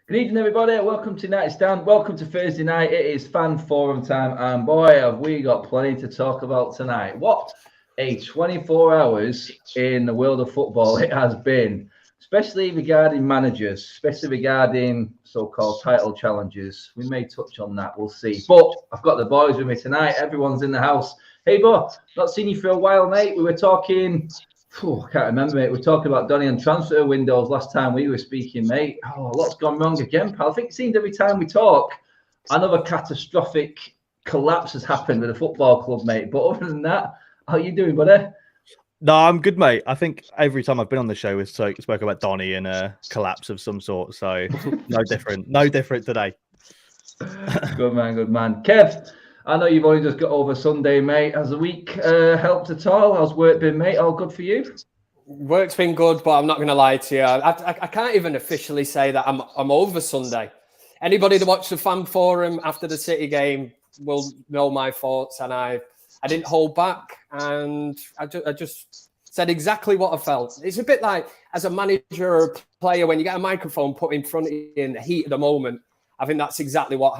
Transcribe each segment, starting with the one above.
Good evening, everybody. Welcome to United Stand. Welcome to Thursday night. It is fan forum time, and boy, have we got plenty to talk about tonight. What a 24 hours in the world of football it has been, especially regarding managers, especially regarding so-called title challenges. We may touch on that. We'll see. But I've got the boys with me tonight. Everyone's in the house. Hey, Bo, not seen you for a while, mate. We were talking. I can't remember, mate. We were talking about Donny and transfer windows last time we were speaking, mate. Oh, a lot's gone wrong again, pal. I think it seems every time we talk, another catastrophic collapse has happened with the football club, mate. But other than that, how you doing, buddy? No, I'm good, mate. I think every time I've been on the show, we've spoke about Donny and a collapse of some sort. So no different. No different today. Good man, good man. Kev, I know you've only just got over Sunday, mate. Has the week helped at all? How's work been, mate? All good for you? Work's been good, but I'm not going to lie to you. I can't even officially say that I'm over Sunday. Anybody that watched the fan forum after the City game will know my thoughts, and I didn't hold back, and I just said exactly what I felt. It's a bit like as a manager or a player when you get a microphone put in front of you in the heat of the moment. I think that's exactly what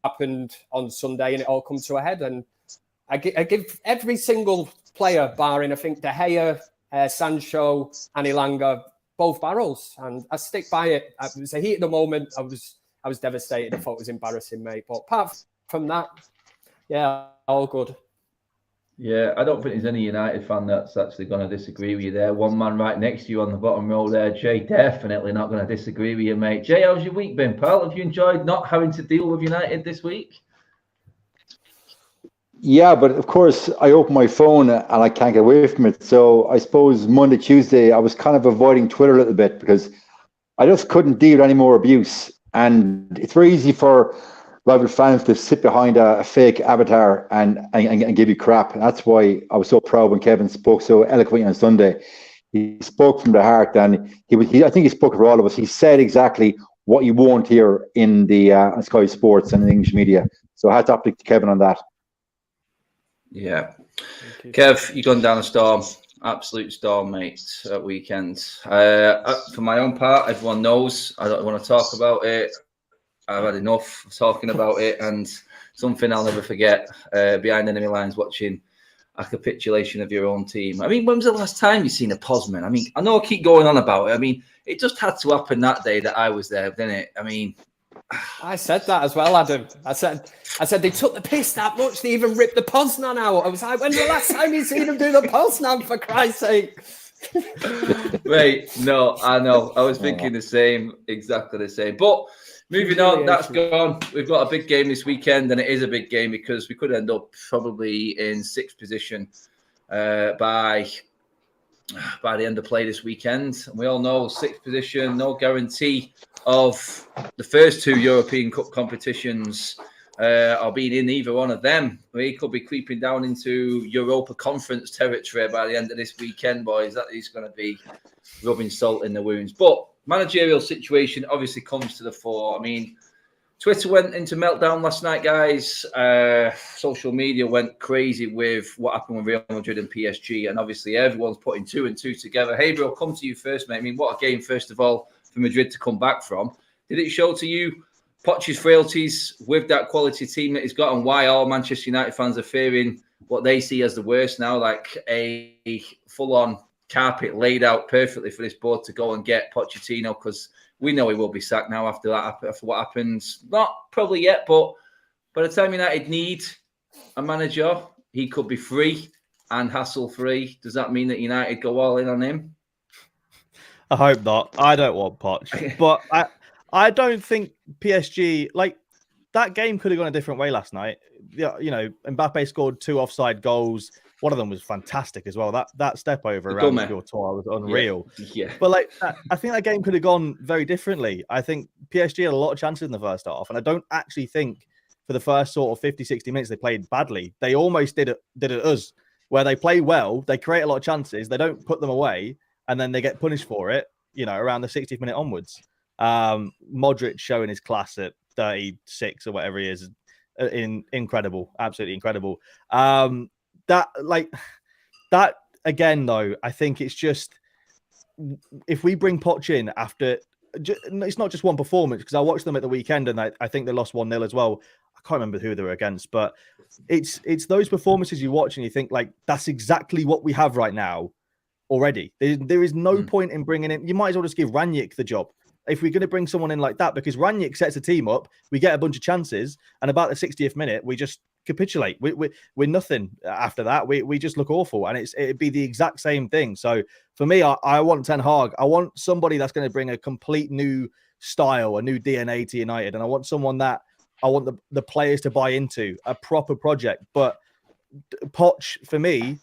happened on Sunday, and it all comes to a head. And I give every single player, barring I think De Gea, Sancho, and Elanga, both barrels, and I stick by it. It was the heat of the moment. I was devastated. I thought it was embarrassing, mate. But apart from that, yeah, all good. Yeah, I don't think there's any United fan that's actually going to disagree with you there. One man right next to you on the bottom row there, Jay, definitely not going to disagree with you, mate. Jay, how's your week been, pal? Have you enjoyed not having to deal with United this week? Yeah, but of course, I open my phone and I can't get away from it. So I suppose Monday, Tuesday, I was kind of avoiding Twitter a little bit because I just couldn't deal with any more abuse. And it's very easy for rival fans to sit behind a fake avatar and give you crap. And that's why I was so proud when Kevin spoke so eloquently on Sunday. He spoke from the heart, and I think he spoke for all of us. He said exactly what you won't hear in the on Sky Sports and the English media. So I had to up to Kevin on that. Yeah. Kev, you've gone down a storm. Absolute storm, mate, at weekend. For my own part, everyone knows I don't want to talk about it. I've had enough of talking about it, and something I'll never forget, behind enemy lines watching a capitulation of your own team. I mean, when was the last time you seen a Posman? I mean, I know I keep going on about it. I mean, it just had to happen that day that I was there, didn't it? I mean... I said that as well, Adam. I said they took the piss that much, they even ripped the Poznan out. I was like, when's the last time you seen them do the Poznan, for Christ's sake? Wait, no, I know. I was thinking the same, exactly the same. But... moving on, that's gone. We've got a big game this weekend, and it is a big game because we could end up probably in sixth position by the end of play this weekend. And we all know sixth position, no guarantee of the first two European Cup competitions or being in either one of them. We could be creeping down into Europa Conference territory by the end of this weekend, boys. That is going to be rubbing salt in the wounds. But managerial situation obviously comes to the fore. I mean, Twitter went into meltdown last night, guys. Social media went crazy with what happened with Real Madrid and PSG, and obviously everyone's putting two and two together. Hey, bro, I'll come to you first, mate. I mean, what a game, first of all, for Madrid to come back from. Did it show to you Poch's frailties with that quality team that he's got, and why all Manchester United fans are fearing what they see as the worst now, like a full-on carpet laid out perfectly for this board to go and get Pochettino, because we know he will be sacked now after that, after what happens. Not probably yet, but by the time United need a manager, he could be free and hassle-free. Does that mean that United go all in on him? I hope not. I don't want Poch, but I don't think PSG, like, that game could have gone a different way last night. Yeah, you know, Mbappe scored 2 offside goals. One of them was fantastic as well. That step over around your tour was unreal. Yeah. But like, I think that game could have gone very differently. I think PSG had a lot of chances in the first half, and I don't actually think for the first sort of 50, 60 minutes they played badly. They almost did it us, where they play well, they create a lot of chances, they don't put them away, and then they get punished for it, you know, around the 60th minute onwards. Modric showing his class at 36 or whatever he is, incredible, absolutely incredible. That again, though, I think it's just, if we bring Poch in after it's not just one performance, because I watched them at the weekend and I think they lost 1-0 as well. I can't remember who they were against, but it's those performances you watch and you think, like, that's exactly what we have right now already. There is no point in bringing in. You might as well just give Ranić the job if we're going to bring someone in like that, because Ranić sets a team up, we get a bunch of chances, and about the 60th minute, we just capitulate. We're nothing after that. We just look awful, and it'd be the exact same thing. So for me, I want Ten Hag. I want somebody that's going to bring a complete new style, a new DNA to United, and I want someone that I want the players to buy into, a proper project. But Poch, for me,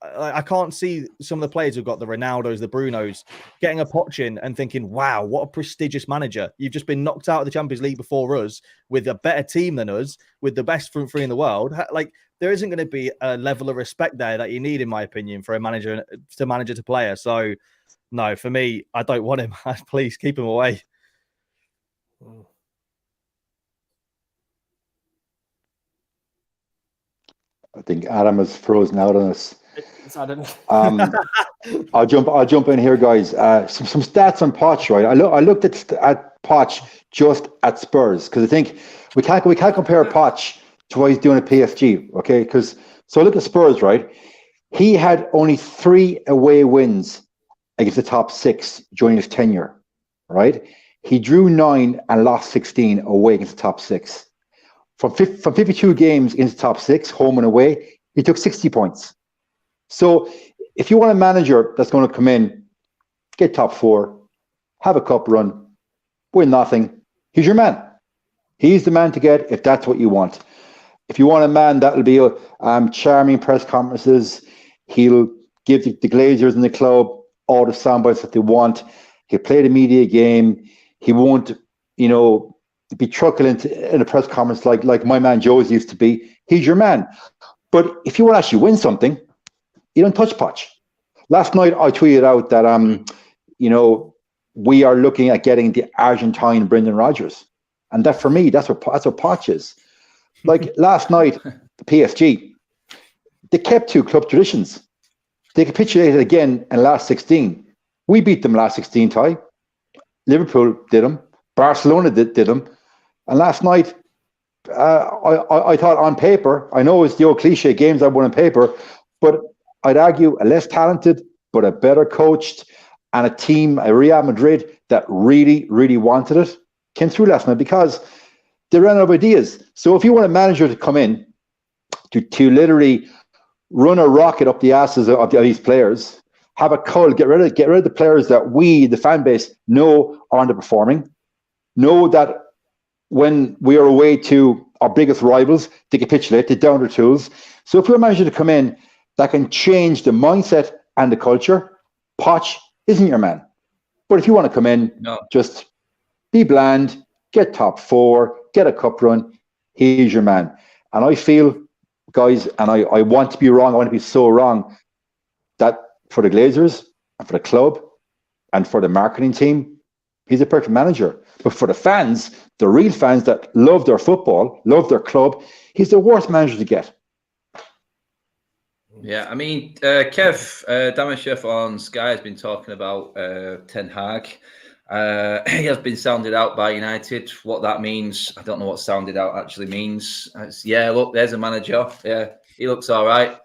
I can't see some of the players who've got the Ronaldos, the Brunos, getting a Poch in and thinking, wow, what a prestigious manager. You've just been knocked out of the Champions League before us with a better team than us, with the best front three in the world. Like, there isn't going to be a level of respect there that you need, in my opinion, for a manager to player. So, no, for me, I don't want him. Please keep him away. I think Adam is frozen out on us. Adam. I'll jump in here, guys. Some stats on Poch, right? I looked at Poch just at Spurs, because I think we can't compare Poch to what he's doing at PSG, okay? So look at Spurs, right? He had only 3 away wins against the top 6 during his tenure, right? He drew 9 and lost 16 away against the top 6. From 52 games against the top 6, home and away, he took 60 points. So if you want a manager that's going to come in, get top 4, have a cup run, win nothing, he's your man. He's the man to get if that's what you want. If you want a man that will be charming press conferences, he'll give the Glazers in the club all the sound bites that they want. He'll play the media game. He won't, be truculent in a press conference like my man Joe's used to be. He's your man. But if you want to actually win something, you don't touch Poch. Last night I tweeted out that we are looking at getting the Argentine Brendan Rodgers, and that, for me, that's what Poch is. Like last night, the PSG, they kept 2 club traditions. They capitulated again in the last 16. We beat them last 16, Ty. Liverpool did them. Barcelona did them. And last night, I thought on paper, I know it's the old cliche, games I won on paper, but I'd argue a less talented, but a better coached, and a team, a Real Madrid, that really, really wanted it, came through last night because they ran out of ideas. So if you want a manager to come in to literally run a rocket up the asses of these players, have a cull, get rid of the players that we, the fan base, know are underperforming, know that when we are away to our biggest rivals, they capitulate, they down their tools. So if you're a manager to come in that can change the mindset and the culture, Poch isn't your man. But if you want to come in, just be bland, get top 4, get a cup run, he's your man. And I feel, guys, and I want to be wrong, I want to be so wrong, that for the Glazers and for the club and for the marketing team, he's a perfect manager. But for the fans, the real fans that love their football, love their club, he's the worst manager to get. Yeah, I mean, Kev Damashef on Sky has been talking about Ten Hag. He has been sounded out by United. What that means, I don't know what sounded out actually means. Look, there's a manager. Yeah, he looks all right.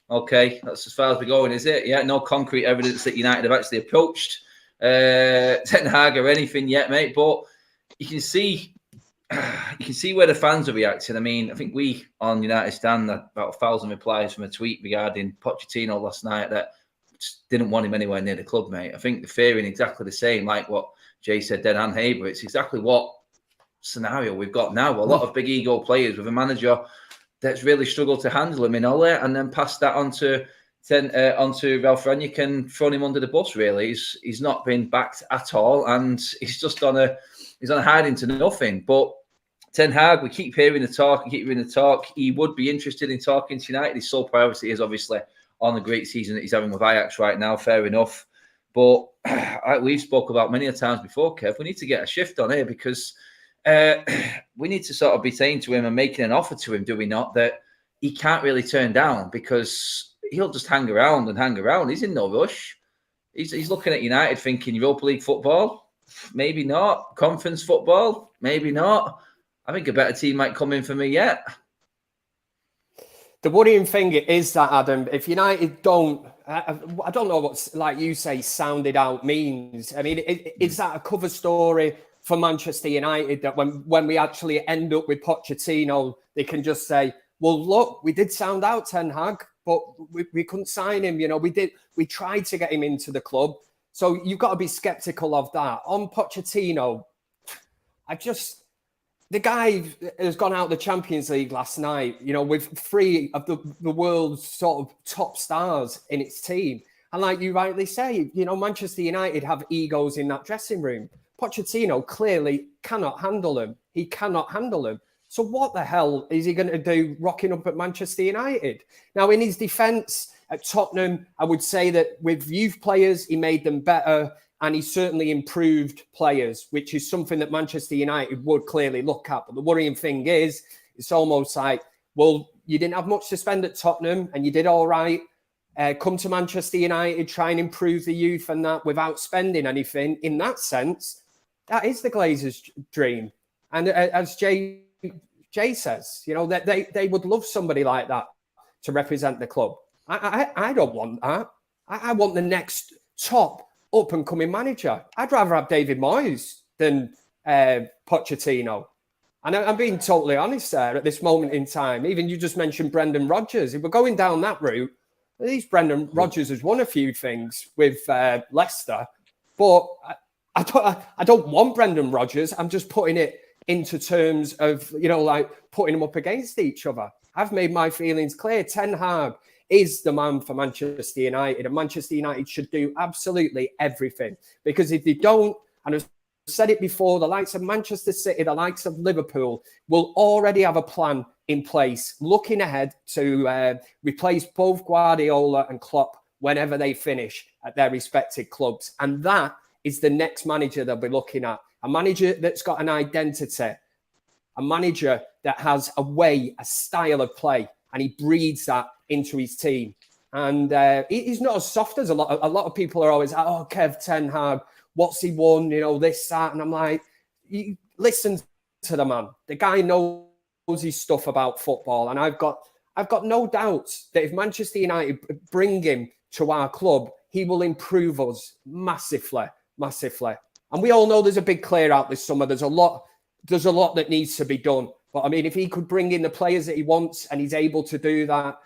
Okay, that's as far as we're going, is it? Yeah, no concrete evidence that United have actually approached Ten Hag or anything yet, mate. But you can see where the fans are reacting. I mean, I think we on United Stand had about 1,000 replies from a tweet regarding Pochettino last night that just didn't want him anywhere near the club, mate. I think they're fearing exactly the same, like what Jay said, Den and Haber. It's exactly what scenario we've got now. A lot of big ego players with a manager that's really struggled to handle him in Ole, and then pass that onto Ralph Rangnick and thrown him under the bus. Really, he's not been backed at all, and he's just on a hiding to nothing. But Ten Hag, we keep hearing the talk. He would be interested in talking to United. His sole priority is obviously on the great season that he's having with Ajax right now. Fair enough, but we've spoke about many a times before, Kev. We need to get a shift on here because we need to sort of be saying to him and making an offer to him, do we not, that he can't really turn down, because he'll just hang around. He's in no rush. He's looking at United thinking Europa League football. maybe not. Conference football, maybe not. I think a better team might come in for me yet. The worrying thing is that, Adam, if United don't, I don't know what, like you say, sounded out means. I mean, is that a cover story for Manchester United that when we actually end up with Pochettino, they can just say, well, look, we did sound out Ten Hag, but we couldn't sign him. You know, we tried to get him into the club. So you've got to be skeptical of that. On Pochettino, the guy has gone out the Champions League last night, you know, with 3 of the world's sort of top stars in its team. And like you rightly say, you know, Manchester United have egos in that dressing room. Pochettino clearly cannot handle them. He cannot handle them. So what the hell is he going to do rocking up at Manchester United? Now, in his defence at Tottenham, I would say that with youth players, he made them better. And he certainly improved players, which is something that Manchester United would clearly look at. But the worrying thing is, it's almost like, well, you didn't have much to spend at Tottenham and you did all right. Come to Manchester United, try and improve the youth and that without spending anything. In that sense, that is the Glazers' dream. And as Jay says, you know, that they would love somebody like that to represent the club. I don't want that. I want the next top up-and-coming manager. I'd rather have David Moyes than Pochettino. And I'm being totally honest there at this moment in time. Even you just mentioned Brendan Rodgers. If we're going down that route, at least Brendan Rodgers has won a few things with Leicester. But I don't want Brendan Rodgers. I'm just putting it into terms of, you know, like putting them up against each other. I've made my feelings clear. Ten Hag is the man for Manchester United, and Manchester United should do absolutely everything, because if they don't, and I've said it before, the likes of Manchester City, the likes of Liverpool will already have a plan in place looking ahead to replace both Guardiola and Klopp whenever they finish at their respective clubs. And that is the next manager they'll be looking at, a manager that's got an identity, a manager that has a way, a style of play, and he breeds that into his team. And he's not as soft as a lot of people are always, oh, Kev Ten Hag, what's he won? You know, this, that. And I'm like, listen to the man. The guy knows his stuff about football. And I've got no doubts that if Manchester United bring him to our club, he will improve us massively, massively. And we all know there's a big clear out this summer. There's a lot that needs to be done. But I mean, if he could bring in the players that he wants and he's able to do that,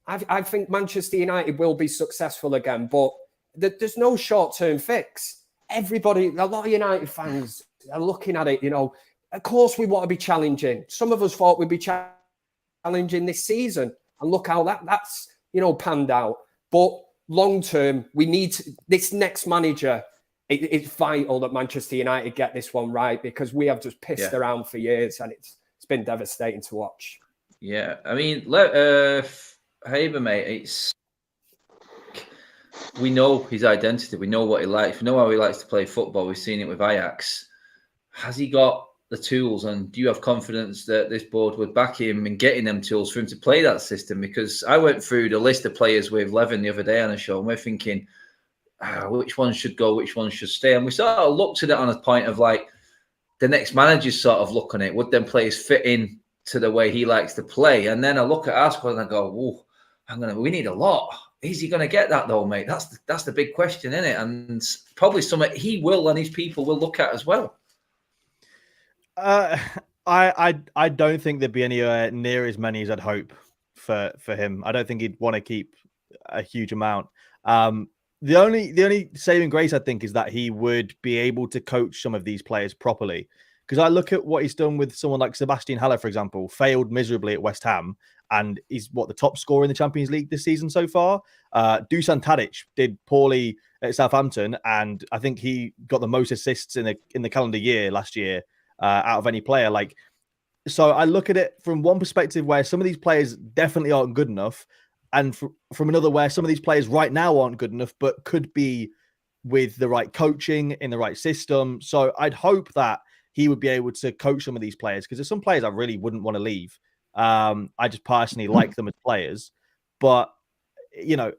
I think Manchester United will be successful again. But there's no short-term fix. Everybody, a lot of United fans are looking at it, you know, of course we want to be challenging. Some of us thought we'd be challenging this season. And look how that's, you know, panned out. But long-term, we need this next manager. It's vital that Manchester United get this one right, because we have just pissed around for years and it's been devastating to watch. Yeah, I mean, Haber, mate, we know his identity. We know what he likes. We know how he likes to play football. We've seen it with Ajax. Has he got the tools? And do you have confidence that this board would back him in getting them tools for him to play that system? Because I went through the list of players with Levin the other day on a show, and we're thinking, which one should go, which one should stay? And we sort of looked at it on a point of like, the next manager's sort of look on it. Would them players fit in to the way he likes to play? And then I look at our squad and I go, "Whoa, we need a lot. Is he going to get that though, mate? That's the big question, isn't it?" And probably something he will and his people will look at as well. I don't think there'd be anywhere near as many as I'd hope for him. I don't think he'd want to keep a huge amount. The only saving grace, I think, is that he would be able to coach some of these players properly. Because I look at what he's done with someone like Sebastian Haller, for example, failed miserably at West Ham, and he's the top scorer in the Champions League this season so far. Dusan Tadic did poorly at Southampton, and I think he got the most assists in the calendar year last year out of any player. So I look at it from one perspective where some of these players definitely aren't good enough, and from another where some of these players right now aren't good enough, but could be with the right coaching in the right system. So I'd hope that he would be able to coach some of these players, because there's some players I really wouldn't want to leave. I just personally like them as players, but you know,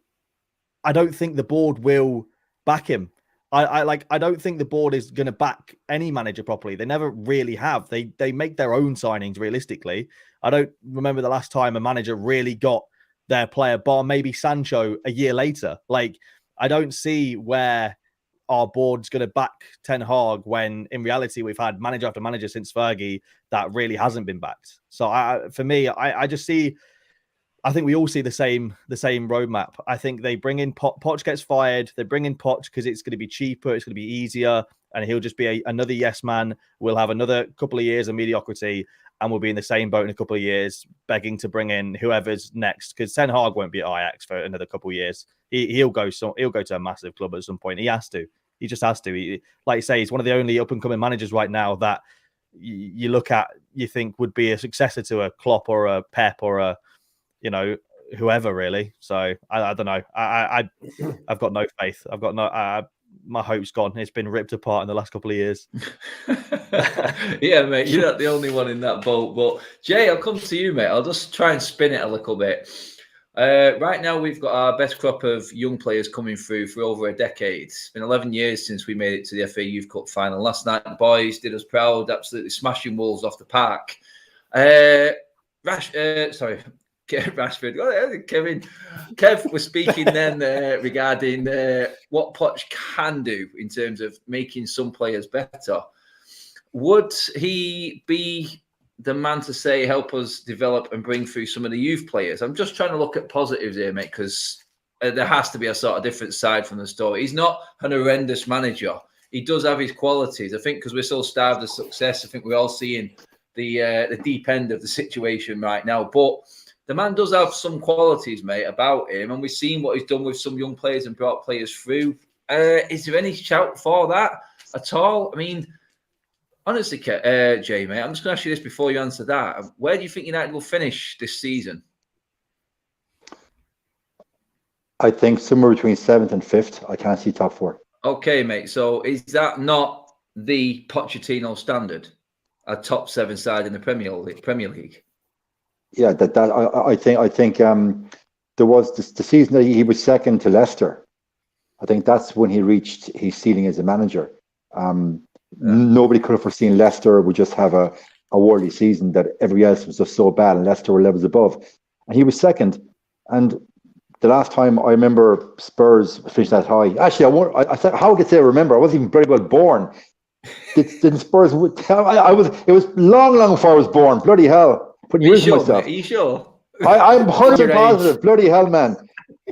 I don't think the board will back him. I don't think the board is going to back any manager properly. They never really have. They make their own signings realistically. I don't remember the last time a manager really got their player, bar maybe Sancho a year later. Like, I don't see where our board's going to back Ten Hag when in reality we've had manager after manager since Fergie that really hasn't been backed. So for me, I just see, I think we all see the same roadmap. I think they bring in Poch gets fired. They bring in Poch because it's going to be cheaper. It's going to be easier. And he'll just be another yes man. We'll have another couple of years of mediocrity and we'll be in the same boat in a couple of years, begging to bring in whoever's next. Because Ten Hag won't be at Ajax for another couple of years. He'll go to a massive club at some point. He has to. He just has to. Like you say, he's one of the only up-and-coming managers right now that you look at, you think would be a successor to a Klopp or a Pep or a, whoever really. So I don't know. I've got no faith. I've got no. My hope's gone. It's been ripped apart in the last couple of years. Yeah, mate, you're not the only one in that boat. But Jay, I'll come to you, mate. I'll just try and spin it a little bit. Right now, we've got our best crop of young players coming through for over a decade. It's been 11 years since we made it to the FA Youth Cup final. Last night, the boys did us proud, absolutely smashing Wolves off the park. Rashford. Kev was speaking then regarding what Poch can do in terms of making some players better. Would he be the man to say, help us develop and bring through some of the youth players? I'm just trying to look at positives here, mate, because there has to be a sort of different side from the story. He's not an horrendous manager. He does have his qualities. I think because we're so starved of success, I think we're all seeing the deep end of the situation right now. But the man does have some qualities, mate, about him, and we've seen what he's done with some young players and brought players through. Is there any shout for that at all? I mean, honestly, Jay, mate, I'm just going to ask you this before you answer that. Where do you think United will finish this season? I think somewhere between 7th and 5th. I can't see top 4. Okay, mate. So is that not the Pochettino standard? A top 7 side in the Premier League? Yeah, I think there was the season that he was second to Leicester. I think that's when he reached his ceiling as a manager. Nobody could have foreseen Leicester would just have a worldly season, that everybody else was just so bad and Leicester were levels above. And he was second. And the last time I remember Spurs finished that high, actually, I said, how could I remember? I wasn't even very well born. Didn't Spurs? It was long before I was born. Bloody hell. Putting years on myself. Mate, are you sure? I'm 100% positive. Bloody hell, man.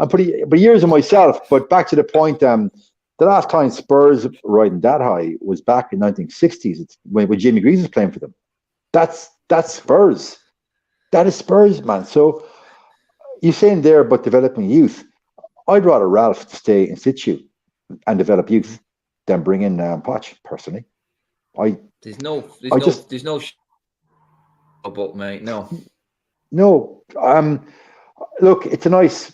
I'm putting years on myself. But back to the point, the last time Spurs riding that high was back in 1960s. It's when Jimmy Greaves was playing for them. That's Spurs. That is Spurs, man. So you're saying there about developing youth. I'd rather Ralph stay in situ and develop youth than bring in Poch, personally. There's no book, mate. No. Look, it's a nice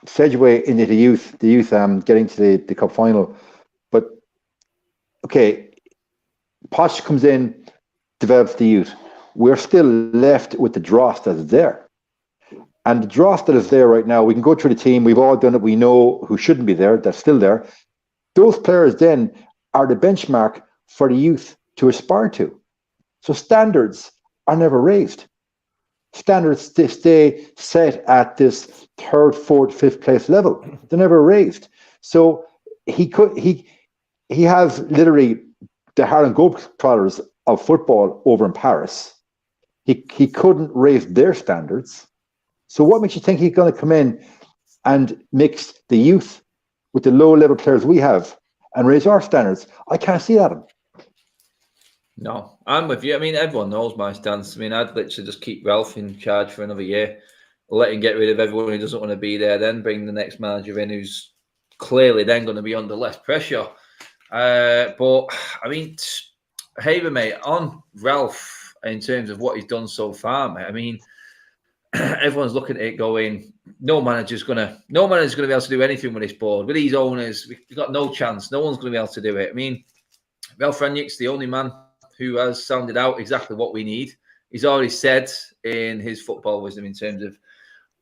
segue into the youth getting to the cup final. But okay, Poch comes in, develops the youth. We're still left with the dross that is there. And the dross that is there right now, we can go through the team. We've all done it. We know who shouldn't be there. That's still there. Those players then are the benchmark for the youth to aspire to. So standards are never raised. Standards stay set at this 3rd, 4th, 5th place level. They're never raised. So he has literally the Harlem Globetrotters of football over in Paris. He couldn't raise their standards. So what makes you think he's going to come in and mix the youth with the low-level players we have and raise our standards? I can't see that. No, I'm with you. I mean, everyone knows my stance. I mean, I'd literally just keep Ralph in charge for another year, let him get rid of everyone who doesn't want to be there, then bring the next manager in who's clearly then going to be under less pressure. But, I mean, Haver, mate, on Ralph in terms of what he's done so far, mate, I mean, everyone's looking at it going, no manager's going to be able to do anything with this board. With these owners, we've got no chance. No one's going to be able to do it. I mean, Ralph Rangnick's the only man who has sounded out exactly what we need. He's already said in his football wisdom in terms of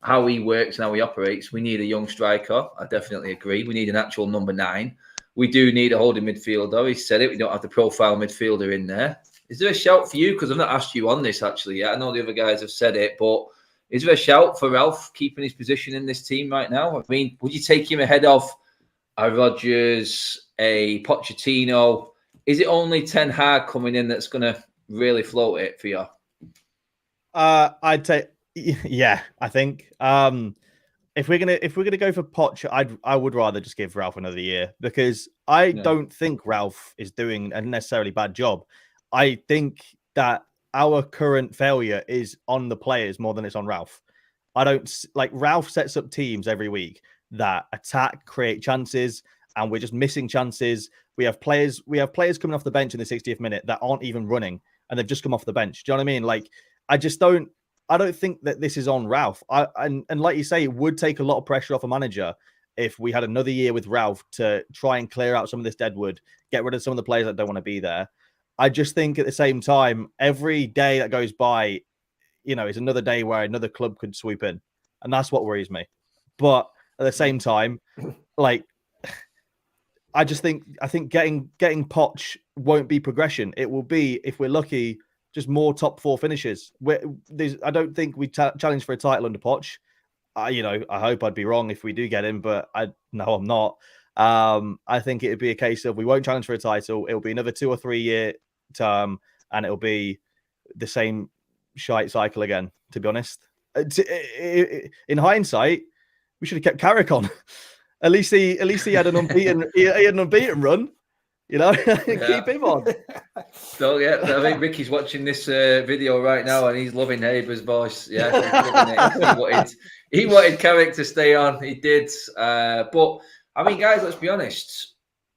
how he works and how he operates, we need a young striker. I definitely agree. We need an actual number 9. we do need a holding midfielder. He said it. We don't have the profile midfielder in there. Is there a shout for you? Because I've not asked you on this actually yet. I know the other guys have said it, but is there a shout for Ralph keeping his position in this team right now? I mean, would you take him ahead of a Rodgers, a Pochettino? Is it only Ten Hag coming in that's going to really float it for you? I'd say, yeah. I think if we're gonna go for Poch, I would rather just give Ralph another year, because I don't think Ralph is doing a necessarily bad job. I think that our current failure is on the players more than it's on Ralph. I don't like Ralph sets up teams every week that attack, create chances, and we're just missing chances. We have players coming off the bench in the 60th minute that aren't even running, and they've just come off the bench. Do you know what I mean? Like, I don't think that this is on Ralph. And like you say, it would take a lot of pressure off a manager if we had another year with Ralph to try and clear out some of this deadwood, get rid of some of the players that don't want to be there. I just think at the same time, every day that goes by, is another day where another club could swoop in. And that's what worries me. But at the same time, like, I think getting Poch won't be progression. It will be, if we're lucky, just more top 4 finishes. I don't think we challenge for a title under Poch. I hope I'd be wrong if we do get him, but I'm not. I think it'd be a case of we won't challenge for a title. It'll be another 2 or 3 year term, and it'll be the same shite cycle again. To be honest, in hindsight, we should have kept Carrick on. At least he had an unbeaten. He had an unbeaten run. Keep him on. So I think Ricky's watching this video right now, and he's loving Haber's voice. Yeah, he's loving it. He wanted Carrick to stay on. He did. But I mean, guys, let's be honest.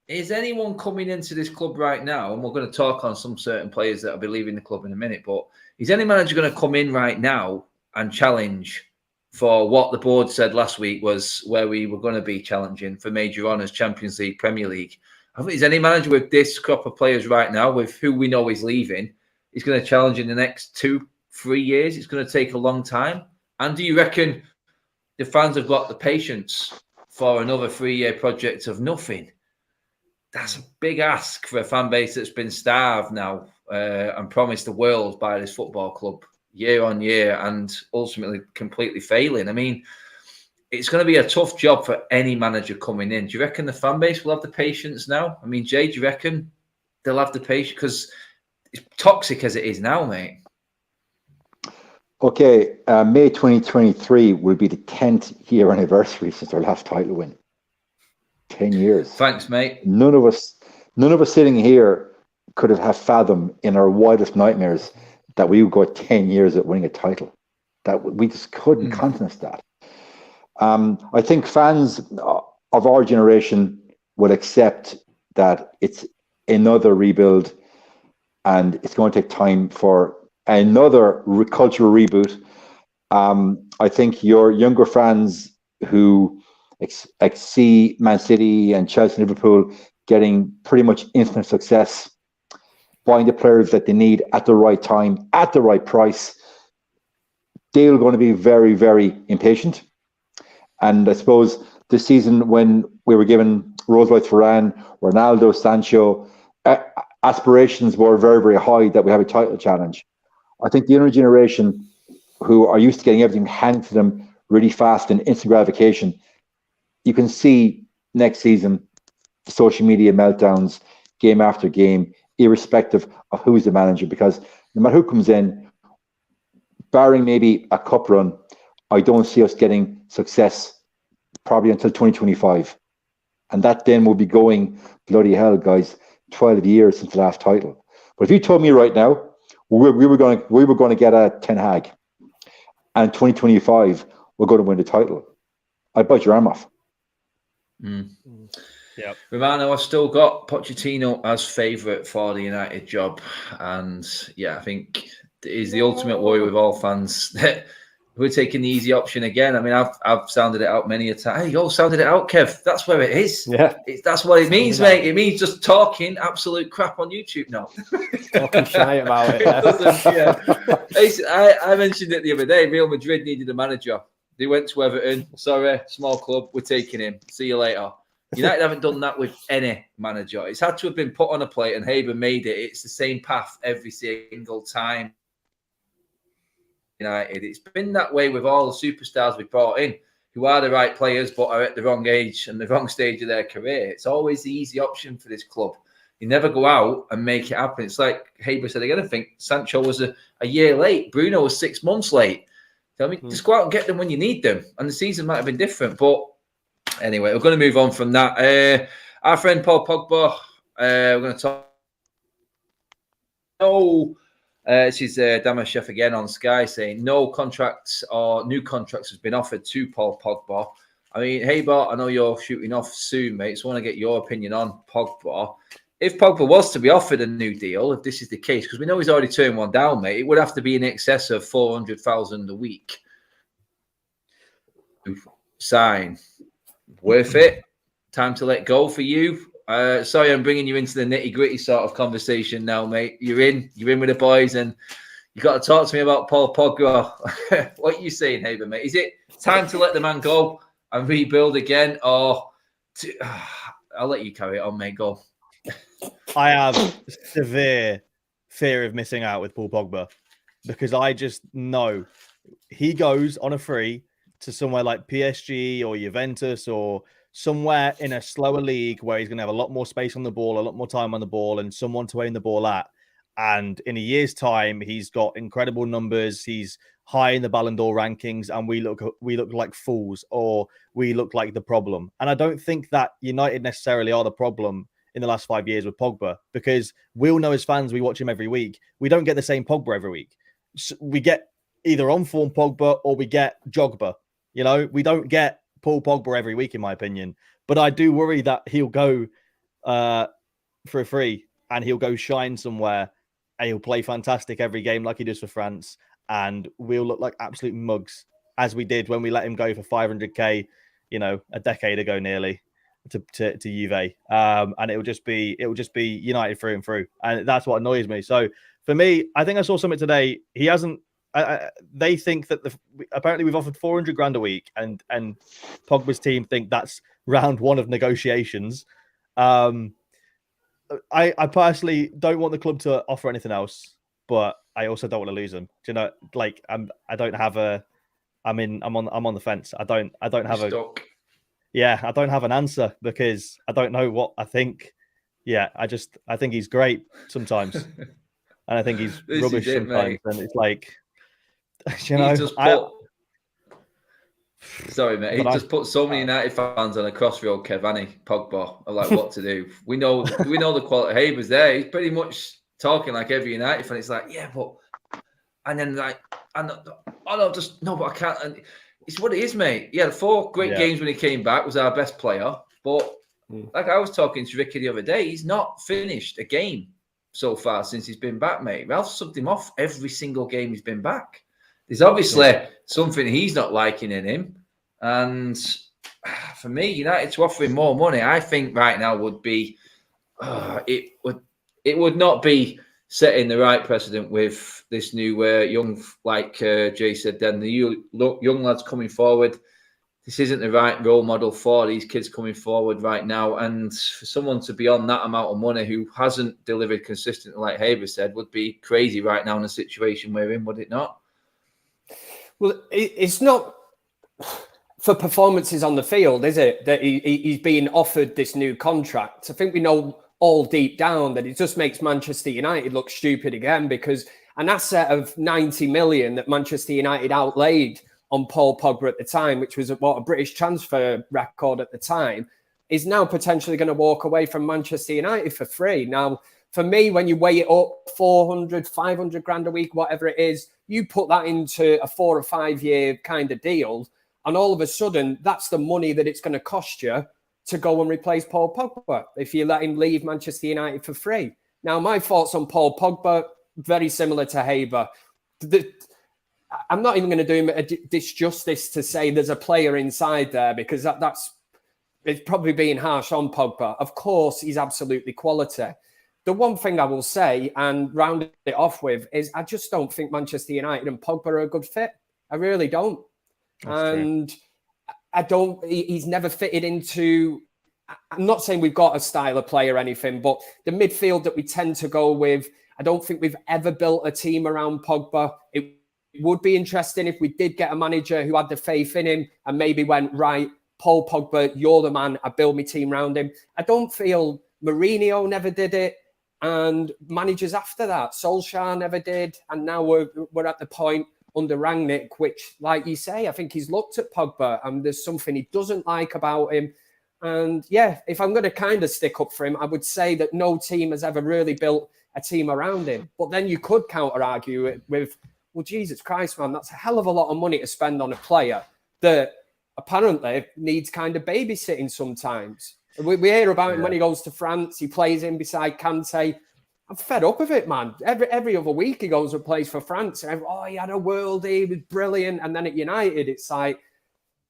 Is anyone coming into this club right now? And we're going to talk on some certain players that will be leaving the club in a minute. But is any manager going to come in right now and challenge for what the board said last week was where we were going to be challenging for major honours, Champions League, Premier League? I think is any manager with this crop of players right now, with who we know is leaving, is going to challenge in the next 2-3 years? It's going to take a long time. And do you reckon the fans have got the patience for another 3-year project of nothing? That's a big ask for a fan base that's been starved now and promised the world by this football club year on year and ultimately completely failing. I mean, it's going to be a tough job for any manager coming in. Do you reckon the fan base will have the patience now? I mean, Jay, do you reckon they'll have the patience? Because it's toxic as it is now, mate. Okay, May 2023 will be the 10th year anniversary since our last title win. 10 years. Thanks, mate. None of us sitting here could have fathomed in our wildest nightmares that we would go 10 years at winning a title. That we just couldn't countenance that. I think fans of our generation will accept that it's another rebuild and it's going to take time for another cultural reboot. I think your younger fans who see Man City and Chelsea and Liverpool getting pretty much instant success, buying the players that they need at the right time, at the right price, they're going to be very, very impatient. And I suppose this season, when we were given Rose-White Varane, Ronaldo, Sancho, aspirations were very, very high that we have a title challenge. I think the younger generation who are used to getting everything handed to them really fast and instant gratification, you can see next season the social media meltdowns, game after game, irrespective of who's the manager, because no matter who comes in, barring maybe a cup run, I don't see us getting success probably until 2025. And that then will be going, bloody hell, guys, 12 years since the last title. But if you told me right now, we were going to get a Ten Hag, and in 2025, we're going to win the title, I'd bite your arm off. Yeah, Romano, I've still got Pochettino as favourite for the United job, and yeah, I think it is the ultimate worry with all fans that we're taking the easy option again. I mean, I've sounded it out many a time. Hey, you sounded it out, Kev. That's where it is. Yeah, that's what it means, mate. It means just talking absolute crap on YouTube now. Talking shy about it. I mentioned it the other day. Real Madrid needed a manager. They went to Everton. Sorry, small club. We're taking him. See you later. United haven't done that with any manager. It's had to have been put on a plate and Haber made it. It's the same path every single time. United. It's been that way with all the superstars we brought in, who are the right players but are at the wrong age and the wrong stage of their career. It's always the easy option for this club. You never go out and make it happen. It's like Haber said again. I think Sancho was a year late. Bruno was 6 months late. I mean, just go out and get them when you need them. And the season might have been different. But anyway, we're going to move on from that. Our friend Paul Pogba, we're going to talk. This is Dama Chef again on Sky saying no contracts or new contracts has been offered to Paul Pogba. I mean, hey, Bart, I know you're shooting off soon, mate. So I want to get your opinion on Pogba. If Pogba was to be offered a new deal, if this is the case, because we know he's already turned one down, mate, it would have to be in excess of 400,000 a week. Sign. Worth it? Time to let go for you? Sorry, I'm bringing you into the nitty-gritty sort of conversation now, mate. You're in with the boys, and you got to talk to me about Paul Pogba. What are you saying, Haber, mate? Is it time to let the man go and rebuild again, or I'll let you carry it on, mate. Go. I have severe fear of missing out with Paul Pogba because I just know he goes on a free to somewhere like PSG or Juventus or somewhere in a slower league where he's going to have a lot more space on the ball, a lot more time on the ball, and someone to aim the ball at. And in a year's time, he's got incredible numbers. He's high in the Ballon d'Or rankings, and we look like fools, or we look like the problem. And I don't think that United necessarily are the problem in the last 5 years with Pogba, because we'll know as fans, we watch him every week. We don't get the same Pogba every week. We get either on form Pogba or we get Jogba. You know, we don't get Paul Pogba every week, in my opinion. But I do worry that he'll go for a free and he'll go shine somewhere and he'll play fantastic every game like he does for France. And we'll look like absolute mugs, as we did when we let him go for 500k, you know, a decade ago nearly to Juve. And it will just be United through and through. And that's what annoys me. So for me, I think I saw something today. He hasn't. They think that apparently we've offered 400 grand a week, and Pogba's team think that's round one of negotiations. I personally don't want the club to offer anything else, but I also don't want to lose him. Do you know? Like I'm on the fence. I don't have I don't have an answer because I don't know what I think. Yeah, I think he's great sometimes, and I think he's rubbish sometimes, mate. And it's like. You know, Sorry, mate. He just put so many United fans on a crossroad, Kevani Pogba, of like what to do. We know the quality. Haber's there. He's pretty much talking like every United fan. It's like, yeah, but, and then like, but I can't. And it's what it is, mate. He had 4 great games when he came back. Was our best player, but like I was talking to Ricky the other day, he's not finished a game so far since he's been back, mate. Ralph subbed him off every single game he's been back. There's obviously something he's not liking in him. And for me, United to offer him more money, I think right now would be, it would not be setting the right precedent with this new young, like Jay said then, the young lads coming forward. This isn't the right role model for these kids coming forward right now. And for someone to be on that amount of money who hasn't delivered consistently, like Haber said, would be crazy right now in the situation we're in, would it not? Well, it's not for performances on the field, is it? That he's being offered this new contract. I think we know all deep down that it just makes Manchester United look stupid again, because an asset of 90 million that Manchester United outlaid on Paul Pogba at the time, which was a British transfer record at the time, is now potentially going to walk away from Manchester United for free. Now, for me, when you weigh it up, 400, 500 grand a week, whatever it is, you put that into a 4 or 5 year kind of deal, and all of a sudden, that's the money that it's going to cost you to go and replace Paul Pogba if you let him leave Manchester United for free. Now, my thoughts on Paul Pogba, very similar to Haber. I'm not even going to do him a disjustice to say there's a player inside there, because it's probably being harsh on Pogba. Of course, he's absolutely quality. The one thing I will say, and round it off with, is I just don't think Manchester United and Pogba are a good fit. I really don't. That's and true. He's never fitted into I'm not saying we've got a style of play or anything, but the midfield that we tend to go with, I don't think we've ever built a team around Pogba. It would be interesting if we did get a manager who had the faith in him and maybe went, right, Paul Pogba, you're the man, I build my team around him. I don't feel Mourinho never did it. And managers after that, Solskjaer never did. And now we're at the point under Rangnick, which, like you say, I think he's looked at Pogba and there's something he doesn't like about him. And yeah, if I'm going to kind of stick up for him, I would say that no team has ever really built a team around him. But then you could counter-argue it with, well, Jesus Christ, man, that's a hell of a lot of money to spend on a player that apparently needs kind of babysitting sometimes. We hear about him when he goes to France. He plays in beside Kante. I'm fed up of it, man. Every other week he goes and plays for France. And he had a worldie, he was brilliant. And then at United, it's like,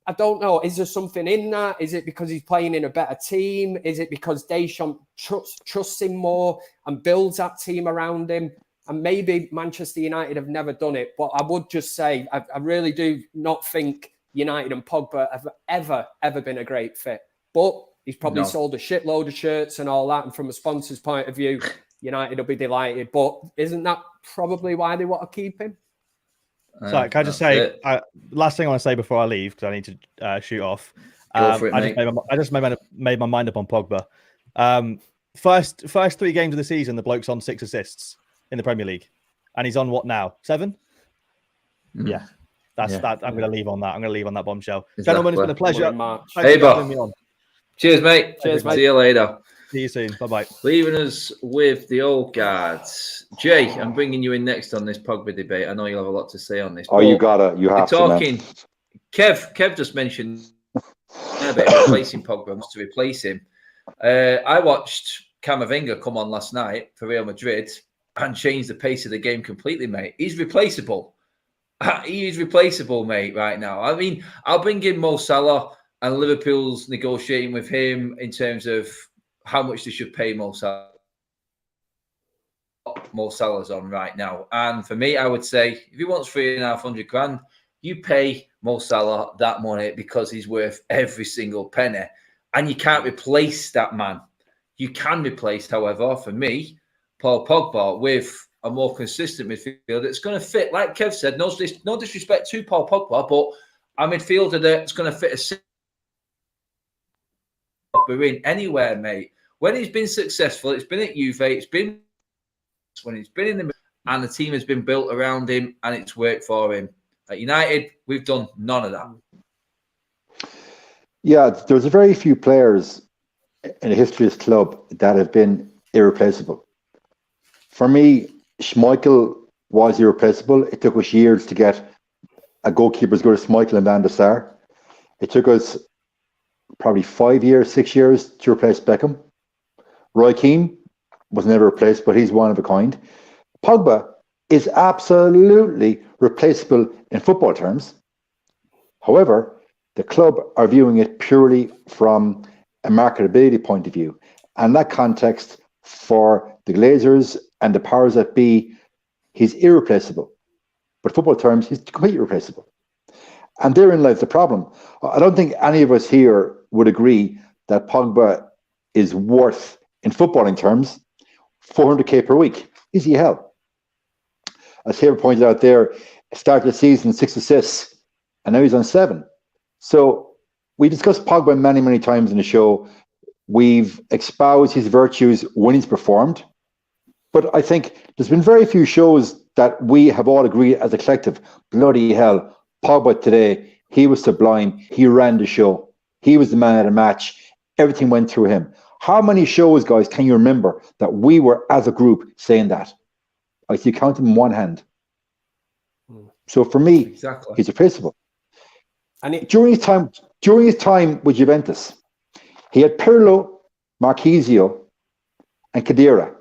I don't know. Is there something in that? Is it because he's playing in a better team? Is it because Deschamps trusts him more and builds that team around him? And maybe Manchester United have never done it. But I would just say, I really do not think United and Pogba have ever been a great fit. But he's probably sold a shitload of shirts and all that. And from a sponsor's point of view, United will be delighted. But isn't that probably why they want to keep him? So can I just say, last thing I want to say before I leave, because I need to shoot off. Go for it, I just made my mind up on Pogba. First 3 games of the season, the bloke's on 6 assists in the Premier League. And he's on what now? 7? Yeah. That's that. I'm going to leave on that. I'm going to leave on that bombshell. Exactly. Gentlemen, it's been a pleasure. Hey, Bob. Cheers, mate. Cheers, mate. See you later. See you soon. Bye-bye. Leaving us with the old guards. Jay, I'm bringing you in next on this Pogba debate. I know you'll have a lot to say on this. Oh, you have talking. Kev just mentioned replacing Pogba, wants to replace him. I watched Camavinga come on last night for Real Madrid and change the pace of the game completely, mate. He's replaceable. He is replaceable, mate, right now. I mean, I'll bring in Mo Salah, and Liverpool's negotiating with him in terms of how much they should pay Mo Salah. Mo Salah's on right now. And for me, I would say, if he wants $3,500 grand, you pay Mo Salah that money because he's worth every single penny. And you can't replace that man. You can replace, however, for me, Paul Pogba with a more consistent midfielder that's going to fit, like Kev said, no disrespect to Paul Pogba, but a midfielder that's going to fit a Pogba in anywhere, mate. When he's been successful, it's been at Juve, it's been when he's been in the and the team has been built around him and it's worked for him. At United, we've done none of that. Yeah, there's a very few players in the history of this club that have been irreplaceable. For me, Schmeichel was irreplaceable. It took us years to get a goalkeeper as good as Schmeichel and Van der Sar. It took us probably 5 years, 6 years to replace Beckham. Roy Keane was never replaced, but he's one of a kind. Pogba is absolutely replaceable in football terms. However, the club are viewing it purely from a marketability point of view. And that context for the Glazers and the powers that be, he's irreplaceable. But football terms, he's completely replaceable. And therein lies the problem. I don't think any of us here would agree that Pogba is worth, in footballing terms, 400k per week. Easy hell. As Haber pointed out there, started the season 6 assists, and now he's on 7. So we discussed Pogba many, many times in the show. We've espoused his virtues when he's performed. But I think there's been very few shows that we have all agreed as a collective, bloody hell, Pogba today, he was sublime. He ran the show. He was the man of the match. Everything went through him. How many shows, guys, can you remember that we were, as a group, saying that? I see count them in one hand. So for me, he's replaceable. And during his time with Juventus, he had Pirlo, Marchisio, and Khedira.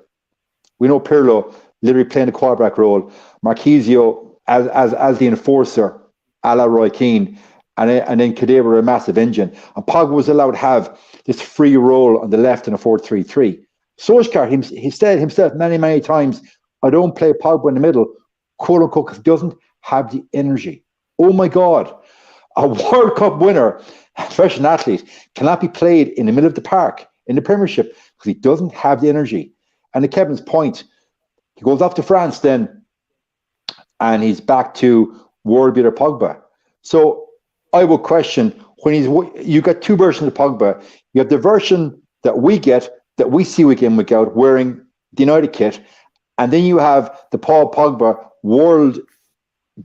We know Pirlo literally playing the quarterback role, Marchisio as the enforcer, a la Roy Keane, and then Khedira a massive engine. And Pogba was allowed to have this free role on the left in a 4-3-3. Solskjaer, he said himself many, many times, I don't play Pogba in the middle, quote unquote, because he doesn't have the energy. Oh my God, a World Cup winner a professional athlete cannot be played in the middle of the park in the Premiership because he doesn't have the energy. And to Kevin's point, he goes off to France then, and he's back to world beater Pogba. So I will question you got two versions of Pogba. You have the version that we get, that we see week in, week out, wearing the United kit, and then you have the Paul Pogba world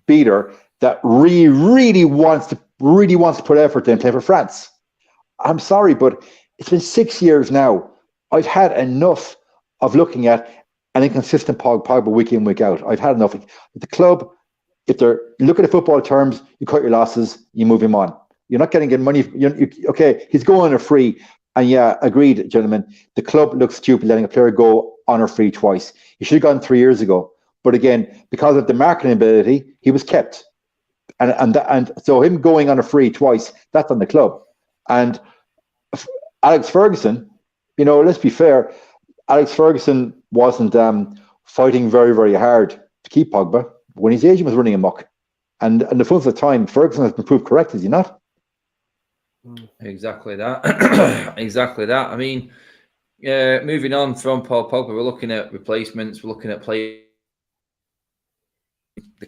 beater that really wants to put effort in and play for France. I'm sorry, but it's been 6 years now. I've had enough of looking at an inconsistent Pogba week in, week out. I've had enough. The club, if they're look at the football terms, you cut your losses, you move him on. You're not getting good money. Okay, he's going on a free. And yeah, agreed, gentlemen. The club looks stupid letting a player go on a free twice. He should have gone 3 years ago. But again, because of the marketing ability, he was kept. And so him going on a free twice, that's on the club. And Alex Ferguson, let's be fair, Alex Ferguson wasn't fighting very, very hard to keep Pogba when his agent was running amok. And in the fullness of time, Ferguson has been proved correct, is he not? Exactly that. Exactly that. I mean, moving on from Paul Pogba, we're looking at replacements. We're looking at the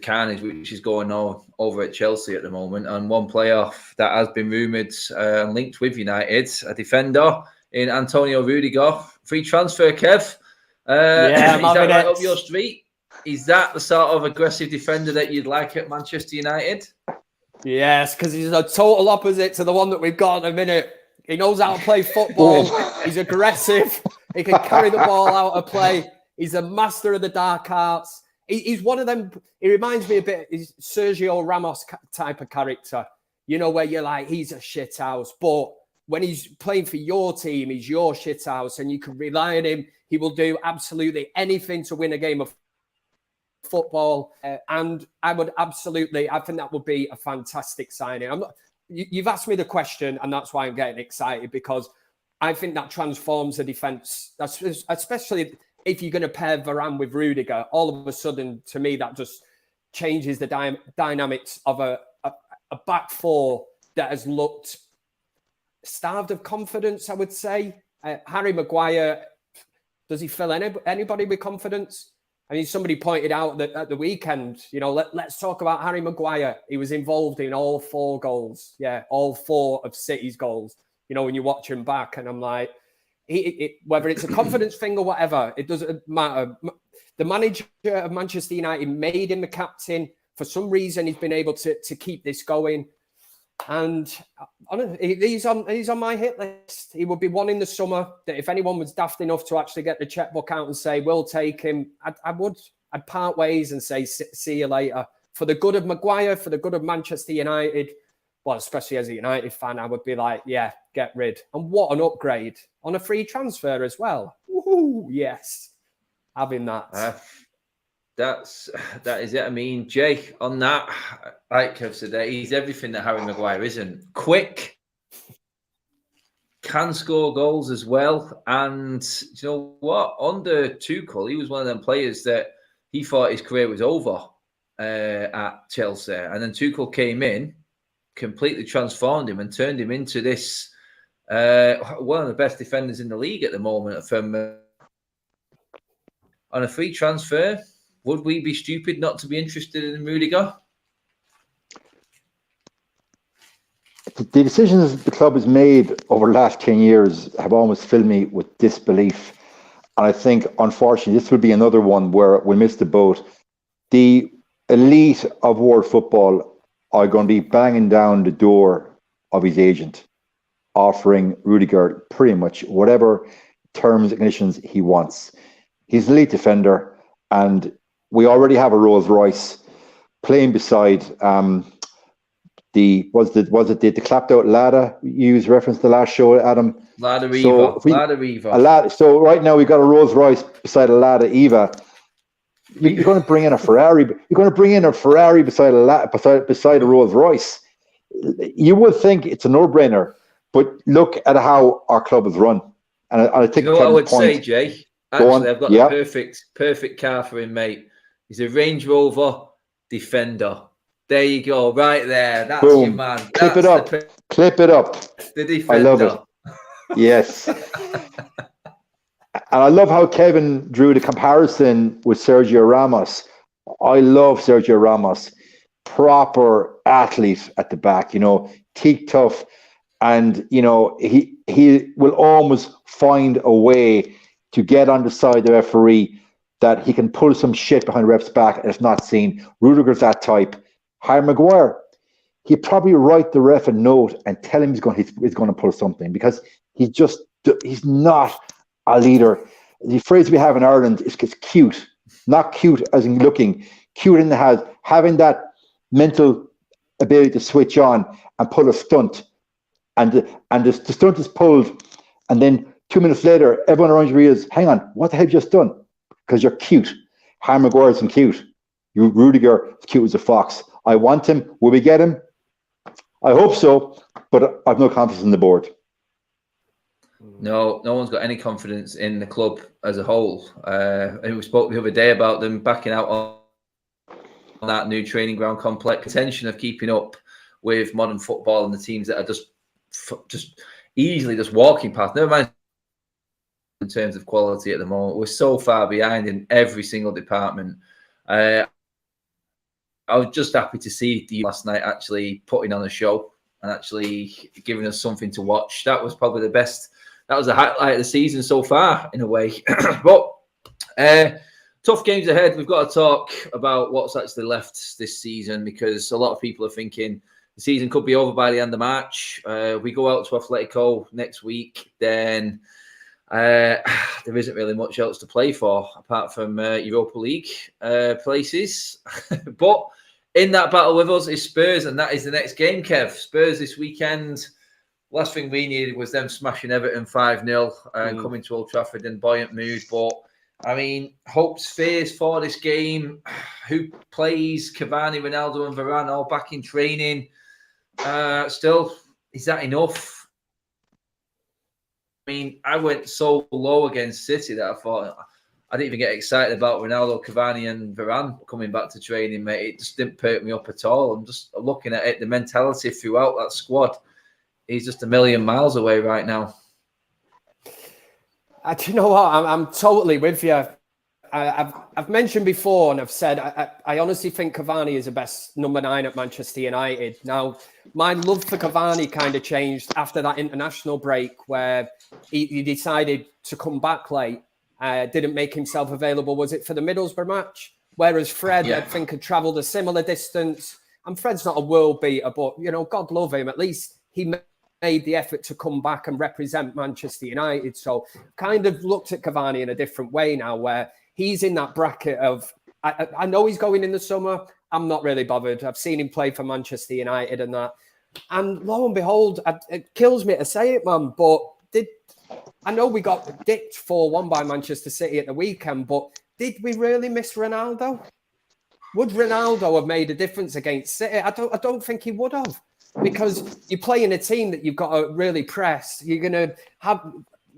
carnage which is going on over at Chelsea at the moment, and one player that has been rumoured and linked with United, a defender in Antonio Rudiger, free transfer. Kev, yeah, is that right up your street? Is that the sort of aggressive defender that you'd like at Manchester United? Yes, because he's a total opposite to the one that we've got in a minute. He knows how to play football. He's aggressive. He can carry the ball out of play. He's a master of the dark arts. He's one of them. He reminds me a bit. He's Sergio Ramos type of character. Where you're like, he's a shithouse. But when he's playing for your team, he's your shithouse, and you can rely on him. He will do absolutely anything to win a game of football, and I think that would be a fantastic signing. You've asked me the question, and that's why I'm getting excited, because I think that transforms the defense, especially if you're going to pair Varane with Rudiger. All of a sudden, to me, that just changes the dynamics of a back four that has looked starved of confidence, I would say. Harry Maguire, does he fill anybody with confidence? I mean, somebody pointed out that at the weekend, let's talk about Harry Maguire. He was involved in all 4 goals. Yeah, all 4 of City's goals. When you watch him back, and I'm like, whether it's a confidence thing or whatever, it doesn't matter. The manager of Manchester United made him the captain. For some reason, he's been able to keep this going. And he's on my hit list. He would be one in the summer that if anyone was daft enough to actually get the checkbook out and say, we'll take him, I'd part ways and say, see you later. For the good of Maguire, for the good of Manchester United, well, especially as a United fan, I would be like, yeah, get rid. And what an upgrade on a free transfer as well. Woohoo, yes. Having that. That is it. I mean, Jay, on that, like Kev said, he's everything that Harry Maguire isn't. Quick, can score goals as well. And you know what? Under Tuchel, he was one of them players that he thought his career was over at Chelsea. And then Tuchel came in, completely transformed him and turned him into this one of the best defenders in the league at the moment. From on a free transfer, would we be stupid not to be interested in Rudiger? The decisions the club has made over the last 10 years have almost filled me with disbelief. And I think, unfortunately, this will be another one where we missed the boat. The elite of world football are going to be banging down the door of his agent, offering Rudiger pretty much whatever terms and conditions he wants. He's an elite defender, and we already have a Rolls Royce playing beside the clapped out Lada. You used reference to the last show, Adam. Lada Eva. So right now we've got a Rolls Royce beside a Lada Eva. You're going to bring in a Ferrari. You're going to bring in a Ferrari beside a Rolls Royce. You would think it's a no-brainer, but look at how our club is run. And I think what I would say, Jay. Actually, I've got the perfect car for him, mate. He's a Range Rover Defender. There you go, right there. That's Boom. your man. Clip it up. Clip it up. The defender. I love it. Yes. And I love how Kevin drew the comparison with Sergio Ramos. I love Sergio Ramos. Proper athlete at the back, teak tough. And, he will almost find a way to get on the side of the referee that he can pull some shit behind the ref's back and it's not seen. Rudiger's that type. Harry Maguire, he'd probably write the ref a note and tell him he's going to pull something because he's not a leader. The phrase we have in Ireland is cute. Not cute as in looking, cute in the head, having that mental ability to switch on and pull a stunt. And the stunt is pulled, and then 2 minutes later, everyone around you is, hang on, what the hell have you just done? Because you're cute. Harry Maguire isn't cute. Rudiger is cute as a fox. I want him. Will we get him? I hope so, but I've no confidence in the board. No one's got any confidence in the club as a whole. And we spoke the other day about them backing out on that new training ground complex. Intention of keeping up with modern football and the teams that are just easily just walking past. Never mind in terms of quality at the moment. We're so far behind in every single department. I was just happy to see the last night actually putting on a show and actually giving us something to watch. That was probably the best. That was the highlight of the season so far, in a way. But tough games ahead. We've got to talk about what's actually left this season because a lot of people are thinking the season could be over by the end of March. We go out to Atletico next week, then there isn't really much else to play for apart from Europa League places. But in that battle with us is Spurs, and that is the next game, Kev. Spurs this weekend. Last thing we needed was them smashing Everton 5-0 and coming to Old Trafford in buoyant mood. But, I mean, hopes, fears for this game. Who plays? Cavani, Ronaldo and Varane all back in training. Still, is that enough? I mean, I went so low against City that I thought I didn't even get excited about Ronaldo, Cavani and Varane coming back to training, mate. It just didn't perk me up at all. I'm just looking at it, the mentality throughout that squad. He's just a million miles away right now. Do you know what? I'm totally with you. I've mentioned before and I've said I honestly think Cavani is the best number 9 at Manchester United. Now, my love for Cavani kind of changed after that international break where he decided to come back late. Didn't make himself available. Was it for the Middlesbrough match? Whereas Fred, I think, had travelled a similar distance. And Fred's not a world beater, but, God love him. At least he made the effort to come back and represent Manchester United. So kind of looked at Cavani in a different way now where he's in that bracket of, I know he's going in the summer. I'm not really bothered. I've seen him play for Manchester United and that. And lo and behold, it kills me to say it, man, but I know we got dicked 4-1 by Manchester City at the weekend, but did we really miss Ronaldo? Would Ronaldo have made a difference against City? I don't think he would have. Because you play in a team that you've got to really press. You're going to have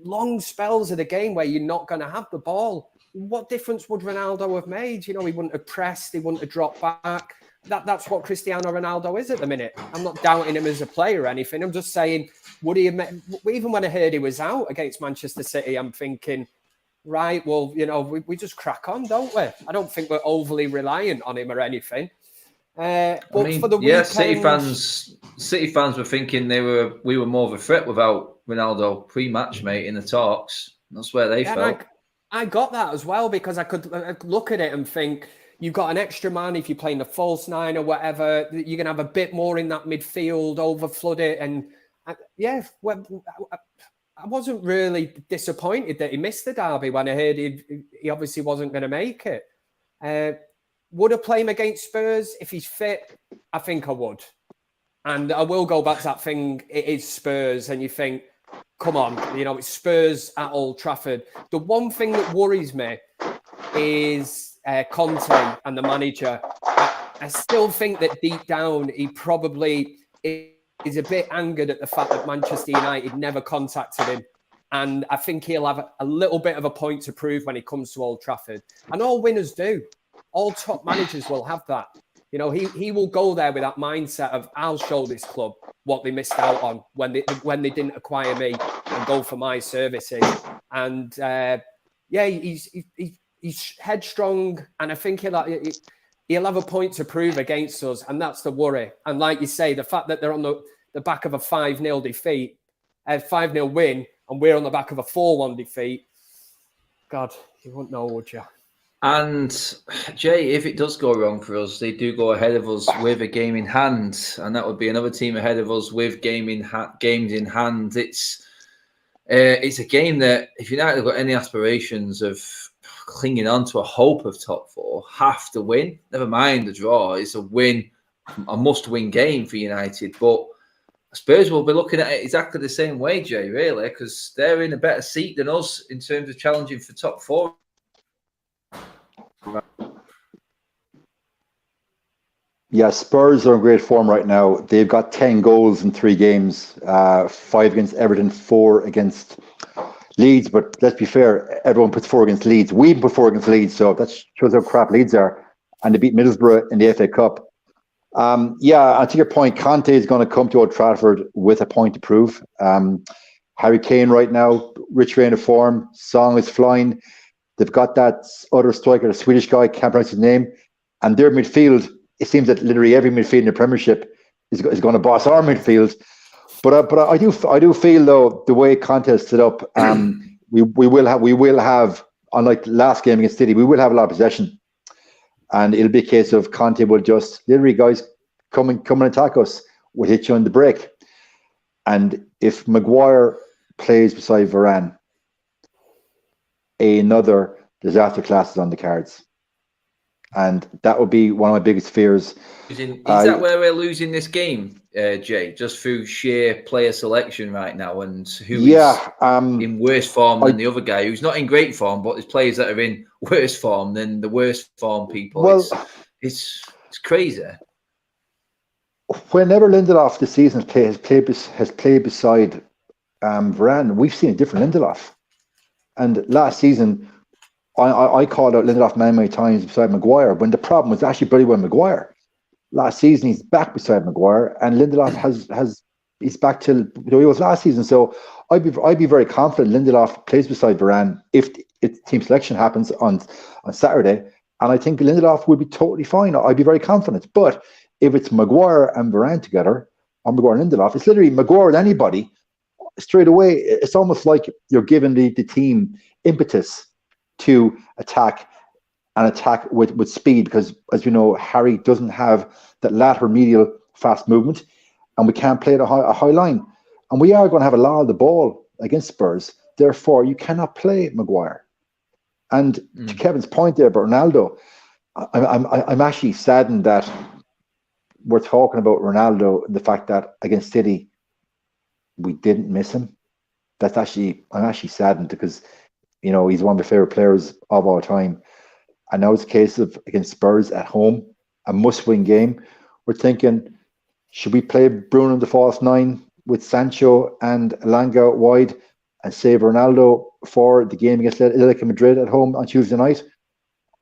long spells of the game where you're not going to have the ball. What difference would Ronaldo have made? He wouldn't have pressed. He wouldn't have dropped back. That's what Cristiano Ronaldo is at the minute. I'm not doubting him as a player or anything. I'm just saying, would he have even when I heard he was out against Manchester City, I'm thinking, right, well, we just crack on, don't we? I don't think we're overly reliant on him or anything. But for the weekend, City fans were thinking we were more of a threat without Ronaldo pre-match, mate, in the talks. That's where they felt. I got that as well because I could look at it and think you've got an extra man if you're playing the false 9 or whatever. You're gonna have a bit more in that midfield, overflood it, and I wasn't really disappointed that he missed the derby when I heard he obviously wasn't going to make it. Would I play him against Spurs if he's fit? I think I would. And I will go back to that thing, it is Spurs, and you think, come on, it's Spurs at Old Trafford. The one thing that worries me is Conte and the manager. I still think that deep down, he probably is a bit angered at the fact that Manchester United never contacted him. And I think he'll have a little bit of a point to prove when he comes to Old Trafford. And all winners do. All top managers will have that. You know, he will go there with that mindset of, I'll show this club what they missed out on when they didn't acquire me and go for my services. And he's headstrong, and I think he'll have a point to prove against us, and that's the worry. And like you say, the fact that they're on the back of a 5-0 defeat, a 5-0 win, and we're on the back of a 4-1 defeat, God, you wouldn't know, would you? And Jay, if it does go wrong for us, they do go ahead of us with a game in hand, and that would be another team ahead of us with games in hand. It's a game that, if United have got any aspirations of clinging on to a hope of top 4, have to win. Never mind the draw; it's a win, a must-win game for United. But Spurs will be looking at it exactly the same way, Jay, really, because they're in a better seat than us in terms of challenging for top 4. Yeah, Spurs are in great form right now. They've got 10 goals in 3 games, 5 against Everton, 4 against Leeds. But let's be fair, everyone puts 4 against Leeds. We put 4 against Leeds, so that shows how crap Leeds are. And they beat Middlesbrough in the FA Cup. Yeah, to your point, Conte is going to come to Old Trafford with a point to prove. Harry Kane right now, rich vein of form. Song is flying. They've got that other striker, the Swedish guy, can't pronounce his name. And their midfield, it seems that literally every midfield in the Premiership is going to boss our midfield. But I do feel, though, the way Conte is set up, we will have, unlike the last game against City, we will have a lot of possession. And it'll be a case of Conte will just literally, guys, come and attack us. We'll hit you on the break. And if Maguire plays beside Varane, another disaster class is on the cards. And that would be one of my biggest fears. Is that where we're losing this game, Jay? Just through sheer player selection right now, and who is in worse form than the other guy, who's not in great form, but there's players that are in worse form than the worst form people. Well, it's crazy. Whenever Lindelof this season has played beside Varane, we've seen a different Lindelof. And last season, I called out Lindelof many times beside Maguire, when the problem was actually bloody well Maguire. Last season, he's back beside Maguire, and Lindelof he's back to the way he was last season. So I'd be very confident Lindelof plays beside Varane if team selection happens on Saturday, and I think Lindelof would be totally fine. I'd be very confident. But if it's Maguire and Varane together, or Maguire and Lindelof, it's literally Maguire with anybody. Straight away, it's almost like you're giving the team impetus to attack with speed, because, as you know, Harry doesn't have that lateral medial fast movement, and we can't play at a high line. And we are going to have a lot of the ball against Spurs. Therefore, you cannot play Maguire. And to Kevin's point there about Ronaldo, I'm actually saddened that we're talking about Ronaldo, the fact that against City we didn't miss him. I'm actually saddened, because, you know, he's one of my favorite players of all time. And now it's a case of against Spurs at home, a must-win game. We're thinking, should we play Bruno in the false 9 with Sancho and Elanga wide and save Ronaldo for the game against Atletico Madrid at home on Tuesday night?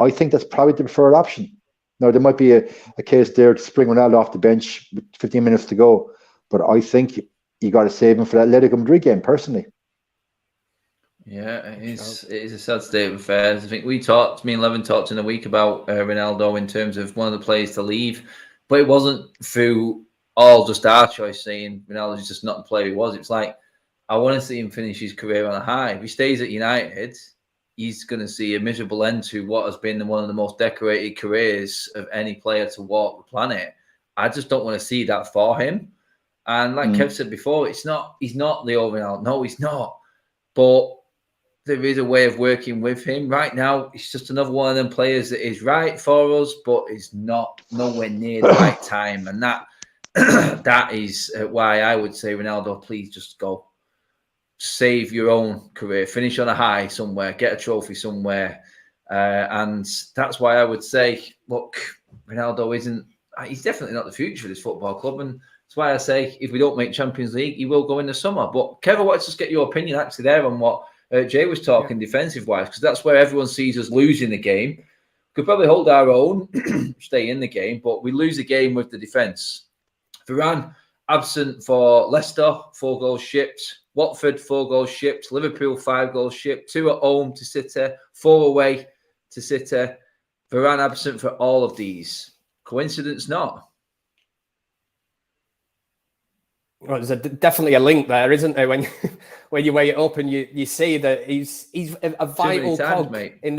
I think that's probably the preferred option. Now, there might be a case there to spring Ronaldo off the bench with 15 minutes to go, but I think you got to save him for that Atletico Madrid game, personally. Yeah, it is a sad state of affairs. I think me and Levin talked in a week about Ronaldo in terms of one of the players to leave, but it wasn't through all just our choice saying Ronaldo's just not the player he was. It's like, I want to see him finish his career on a high. If he stays at United, he's going to see a miserable end to what has been one of the most decorated careers of any player to walk the planet. I just don't want to see that for him. And like Kev said before, he's not the overall. No, he's not. But there is a way of working with him. Right now, he's just another one of them players that is right for us, but is nowhere near the right time. And that is why I would say, Ronaldo, please just go. Save your own career. Finish on a high somewhere. Get a trophy somewhere. And that's why I would say, look, Ronaldo he's definitely not the future of this football club. And that's why I say, if we don't make Champions League, he will go in the summer. But Kev, I wanted to just get your opinion actually there on what Jay was talking defensive-wise, because that's where everyone sees us losing the game. Could probably hold our own, stay in the game, but we lose the game with the defence. Varane absent for Leicester, 4 goals shipped. Watford, 4 goals shipped. Liverpool, 5 goals shipped. 2 at home to City, 4 away to City. Varane absent for all of these. Coincidence not. Well, there's definitely a link there, isn't there? When you weigh it up and you see that he's a vital cog in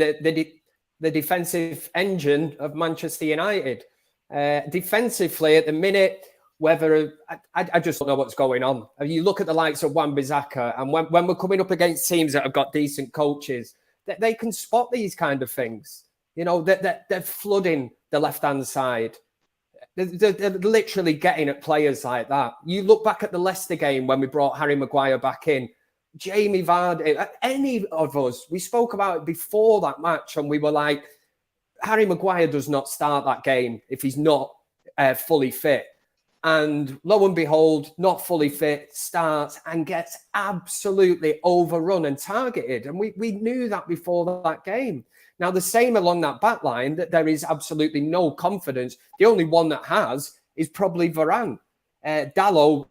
the defensive engine of Manchester United. Defensively, at the minute, whether I just don't know what's going on. You look at the likes of Wan-Bissaka, and when we're coming up against teams that have got decent coaches, they can spot these kind of things. You know, they're flooding the left-hand side. They're literally getting at players like that. You look back at the Leicester game when we brought Harry Maguire back in, Jamie Vardy, any of us, we spoke about it before that match, and we were like, Harry Maguire does not start that game if he's not fully fit. And lo and behold, not fully fit, starts and gets absolutely overrun and targeted. And we knew that before that game. Now, the same along that back line, that there is absolutely no confidence. The only one that has is probably Varane. Dalot,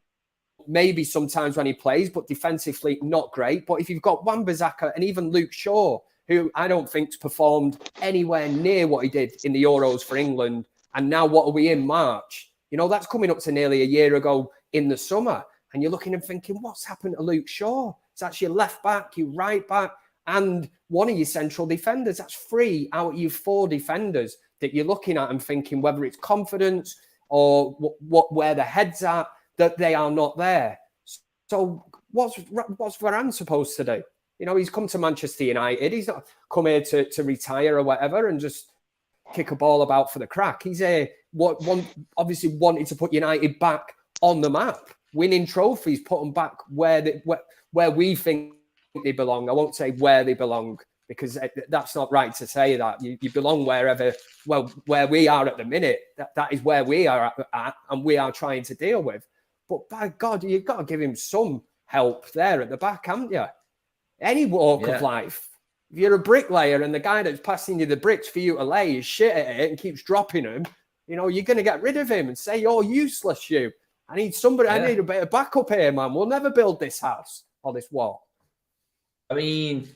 maybe sometimes when he plays, but defensively not great. But if you've got Wan-Bissaka and even Luke Shaw, who I don't think's performed anywhere near what he did in the Euros for England, and now what are we in March? You know, that's coming up to nearly a year ago in the summer. And you're looking and thinking, what's happened to Luke Shaw? It's actually your left back, your right back, and one of your central defenders. That's 3 out of your 4 defenders that you're looking at and thinking whether it's confidence or where the head's at, that they are not there. So what's Varane supposed to do? You know, he's come to Manchester United. He's not come here to retire or whatever and just kick a ball about for the crack. He's obviously wanted to put United back on the map, winning trophies, put them back where we think they belong. I won't say where they belong because that's not right to say that. You belong where we are at the minute. That is where we are at and we are trying to deal with. But by God, you've got to give him some help there at the back, haven't you? Any walk of life. If you're a bricklayer and the guy that's passing you the bricks for you to lay is shit at it and keeps dropping them, you know, you're going to get rid of him and say, you're useless, you. I need somebody, I need a bit of backup here, man. We'll never build this house or this wall. I mean,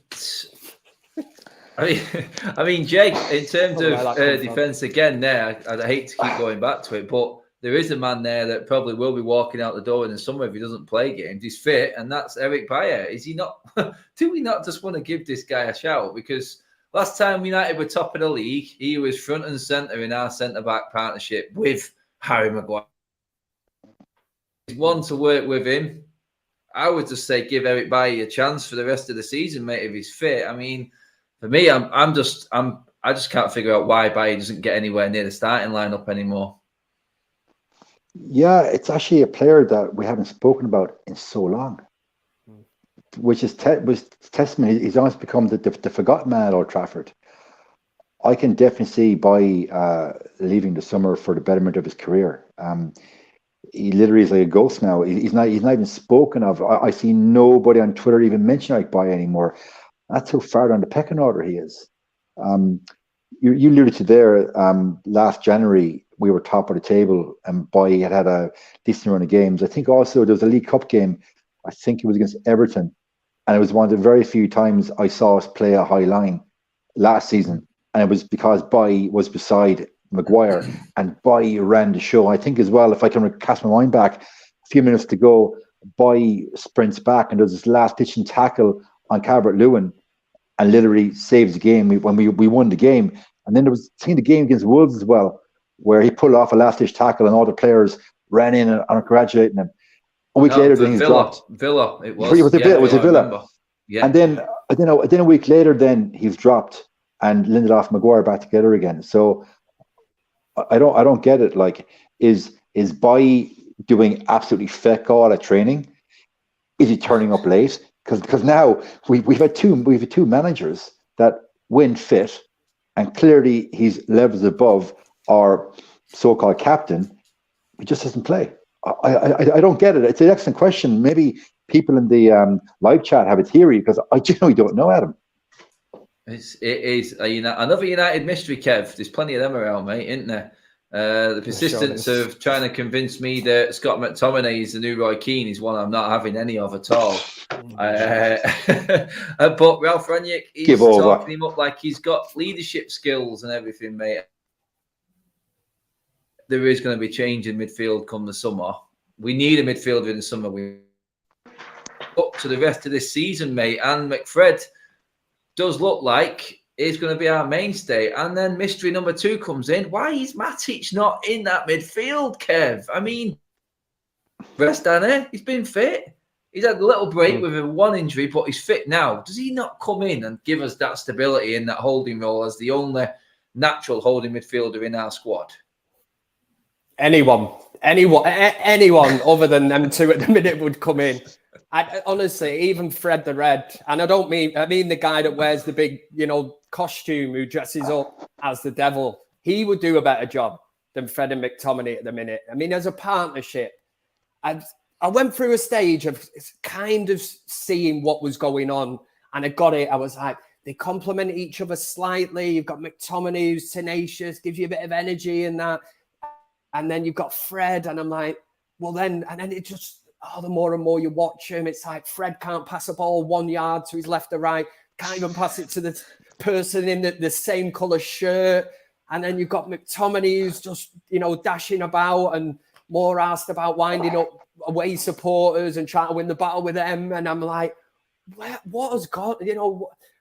Jake, in terms of defence again there, I hate to keep going back to it, but there is a man there that probably will be walking out the door in the summer if he doesn't play games. He's fit, and that's Eric Bayer. Is he not? Do we not just want to give this guy a shout? Because last time United were top of the league, he was front and centre in our centre-back partnership with Harry Maguire. He's one to work with him. I would just say give Eric Bayer a chance for the rest of the season, mate, if he's fit. I mean, for me, I just can't figure out why Bayer doesn't get anywhere near the starting lineup anymore. Yeah, it's actually a player that we haven't spoken about in so long, which is testament. He's almost become the forgotten man at Old Trafford. I can definitely see by leaving the summer for the betterment of his career. He literally is like a ghost now. He's not even spoken of. I see nobody on Twitter even mention like Bayer anymore. That's how far down the pecking order he is. You alluded to there, last January, we were top of the table and Bayer had a decent run of games. I think also there was a League Cup game. I think it was against Everton. And it was one of the very few times I saw us play a high line last season. And it was because Bayer was beside Maguire and Bayer ran the show. I think as well, if I can cast my mind back, a few minutes to go, Bayer sprints back and does this last ditching tackle on Calvert-Lewin and literally saves the game when we won the game. And then there was the game against Wolves as well, where he pulled off a last-ditch tackle and all the players ran in and congratulating him. A week later, then he's dropped. Villa, it was. It was Villa. Yeah. And then a week later, then he's dropped and Lindelof and Maguire back together again. So I don't get it. Like, is Bayer doing absolutely feck all at training? Is he turning up late? Because now we've had two managers that win fit, and clearly he's levels above our so-called captain. He just doesn't play. I don't get it. It's an excellent question. Maybe people in the live chat have a theory because I genuinely don't know, Adam. It is another United mystery, Kev. There's plenty of them around, mate, isn't there? The persistence of trying to convince me that Scott McTominay is the new Roy Keane is one I'm not having any of at all. But Ralph Rangnick, he's talking him up like he's got leadership skills and everything, mate. There is going to be change in midfield come the summer. We need a midfielder in the summer. We up to the rest of this season, mate. And McFred does look like he's going to be our mainstay. And then mystery number 2 comes in. Why is Matic not in that midfield, Kev? I mean, rest Danny, he's been fit. He's had a little break with a 1 injury, but he's fit now. Does he not come in and give us that stability in that holding role as the only natural holding midfielder in our squad? Anyone other than them 2 at the minute would come in. Honestly, even Fred the Red, and I mean the guy that wears the big, costume who dresses up as the devil. He would do a better job than Fred and McTominay at the minute. I mean, as a partnership, I went through a stage of kind of seeing what was going on, and I got it. I was like, they complement each other slightly. You've got McTominay who's tenacious, gives you a bit of energy and that. And then you've got Fred, and I'm like, well then, and then it just, the more and more you watch him, it's like Fred can't pass a ball 1 yard to his left or right, can't even pass it to the person in the same colour shirt. And then you've got McTominay who's just, dashing about and more asked about winding up away supporters and trying to win the battle with them. And I'm like, what has gone,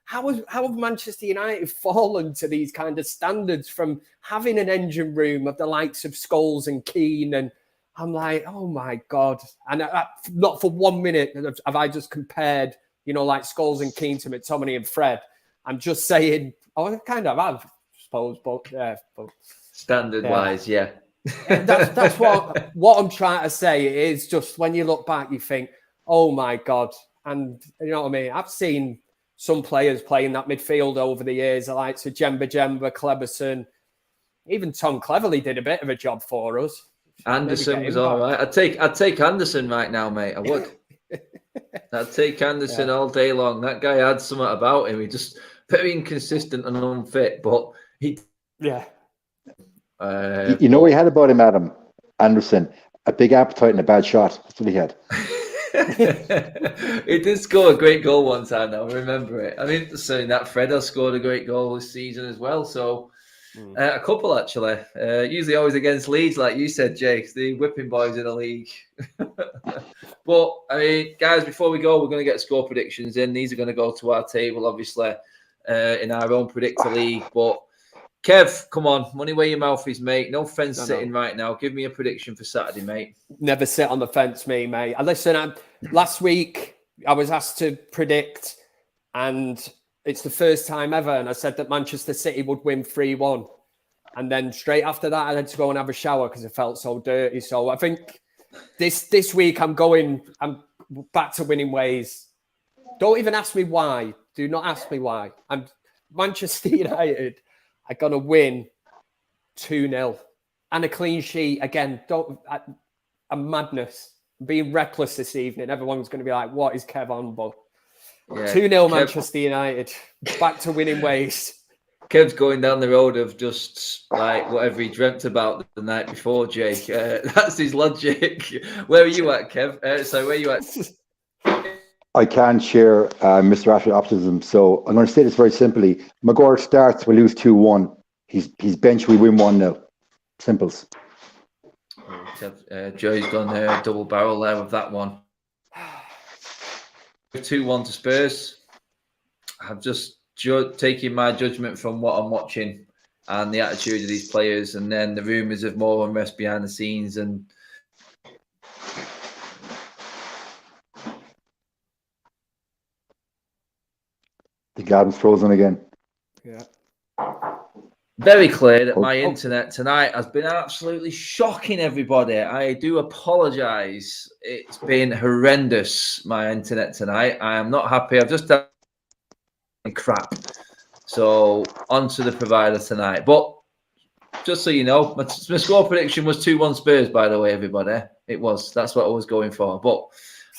how have Manchester United fallen to these kind of standards from having an engine room of the likes of Scholes and Keane? And I'm like, oh my God. And not for 1 minute have I just compared, like Scholes and Keane to McTominay and Fred. I'm just saying, I kind of have, I suppose, but standard-wise, yeah. That's what I'm trying to say is just when you look back, you think, oh my God. And you know what I mean? I've seen some players playing that midfield over the years, the likes of Jemba, Cleberson. Even Tom Cleverley did a bit of a job for us. Anderson was all right. I'd take Anderson right now, mate. I would. I'd take Anderson all day long. That guy had something about him. He just very inconsistent and unfit, but he. Yeah. You know what he had about him, Adam Anderson? A big appetite and a bad shot. That's what he had. He did score a great goal one time. Now I remember it. I mean, saying that Fred has scored a great goal this season as well. So a couple actually. Usually always against Leeds, like you said, Jake. The whipping boys in the league. But I mean, guys, before we go, we're going to get score predictions in. These are going to go to our table, obviously, in our own predictor league. But Kev, come on, money where your mouth is, mate. No fence sitting right now. Give me a prediction for Saturday, mate. Never sit on the fence, mate. Listen, last week I was asked to predict, and it's the first time ever, and I said that Manchester City would win 3-1. And then straight after that, I had to go and have a shower because it felt so dirty. So I think this week I'm back to winning ways. Don't even ask me why. Do not ask me why. I'm Manchester United. I'm going to win 2-0 and a clean sheet. Again, a madness. I'm being reckless this evening. Everyone's going to be like, what is Kev on? But 2-0 Manchester United. Back to winning ways. Kev's going down the road of just like whatever he dreamt about the night before, Jake. That's his logic. Where are you at, Kev? Where are you at? I can't share Mr. Ashford's optimism, so I'm going to say this very simply. Maguire starts, we lose 2-1. He's bench, we win 1-0. Simples. Joey's gone double barrel there with that one. 2-1 to Spurs. I've just taken my judgment from what I'm watching and the attitude of these players, and then the rumours of more unrest behind the scenes and the garden's frozen again. Yeah. Very clear that my internet tonight has been absolutely shocking everybody. I do apologise. It's been horrendous, my internet tonight. I am not happy. I've just done crap. So, on to the provider tonight. But, just so you know, my score prediction was 2-1 Spurs, by the way, everybody. It was. That's what I was going for. But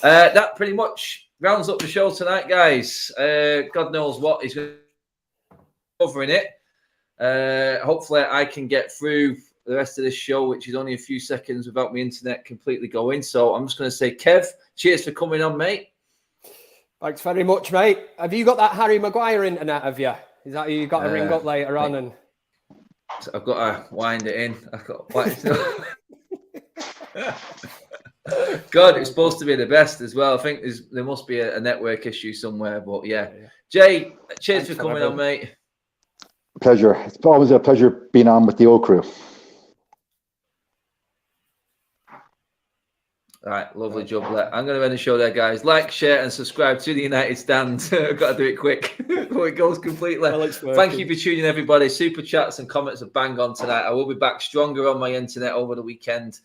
that pretty much rounds up the show tonight, guys. God knows what is going covering it. Hopefully I can get through the rest of this show, which is only a few seconds without my internet completely going. So I'm just going to say, Kev, cheers for coming on, mate. Thanks very much, mate. Have you got that Harry Maguire internet, have you? Is that you got to ring up later on? And so I've got to wind it in. God, it's supposed to be the best as well. I think there must be a network issue somewhere, but yeah. Jay, cheers for coming on, mate. Pleasure. It's always a pleasure being on with the old crew. All right, lovely job. I'm going to end the show there, guys. Like, share, and subscribe to the United Stand. I've got to do it quick before it goes completely. Thank you for tuning in, everybody. Super chats and comments are bang on tonight. I will be back stronger on my internet over the weekend.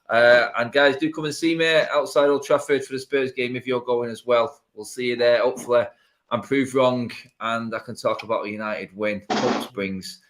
And guys, do come and see me outside Old Trafford for the Spurs game if you're going as well. We'll see you there. Hopefully, I'm proved wrong and I can talk about a United win. Hope springs.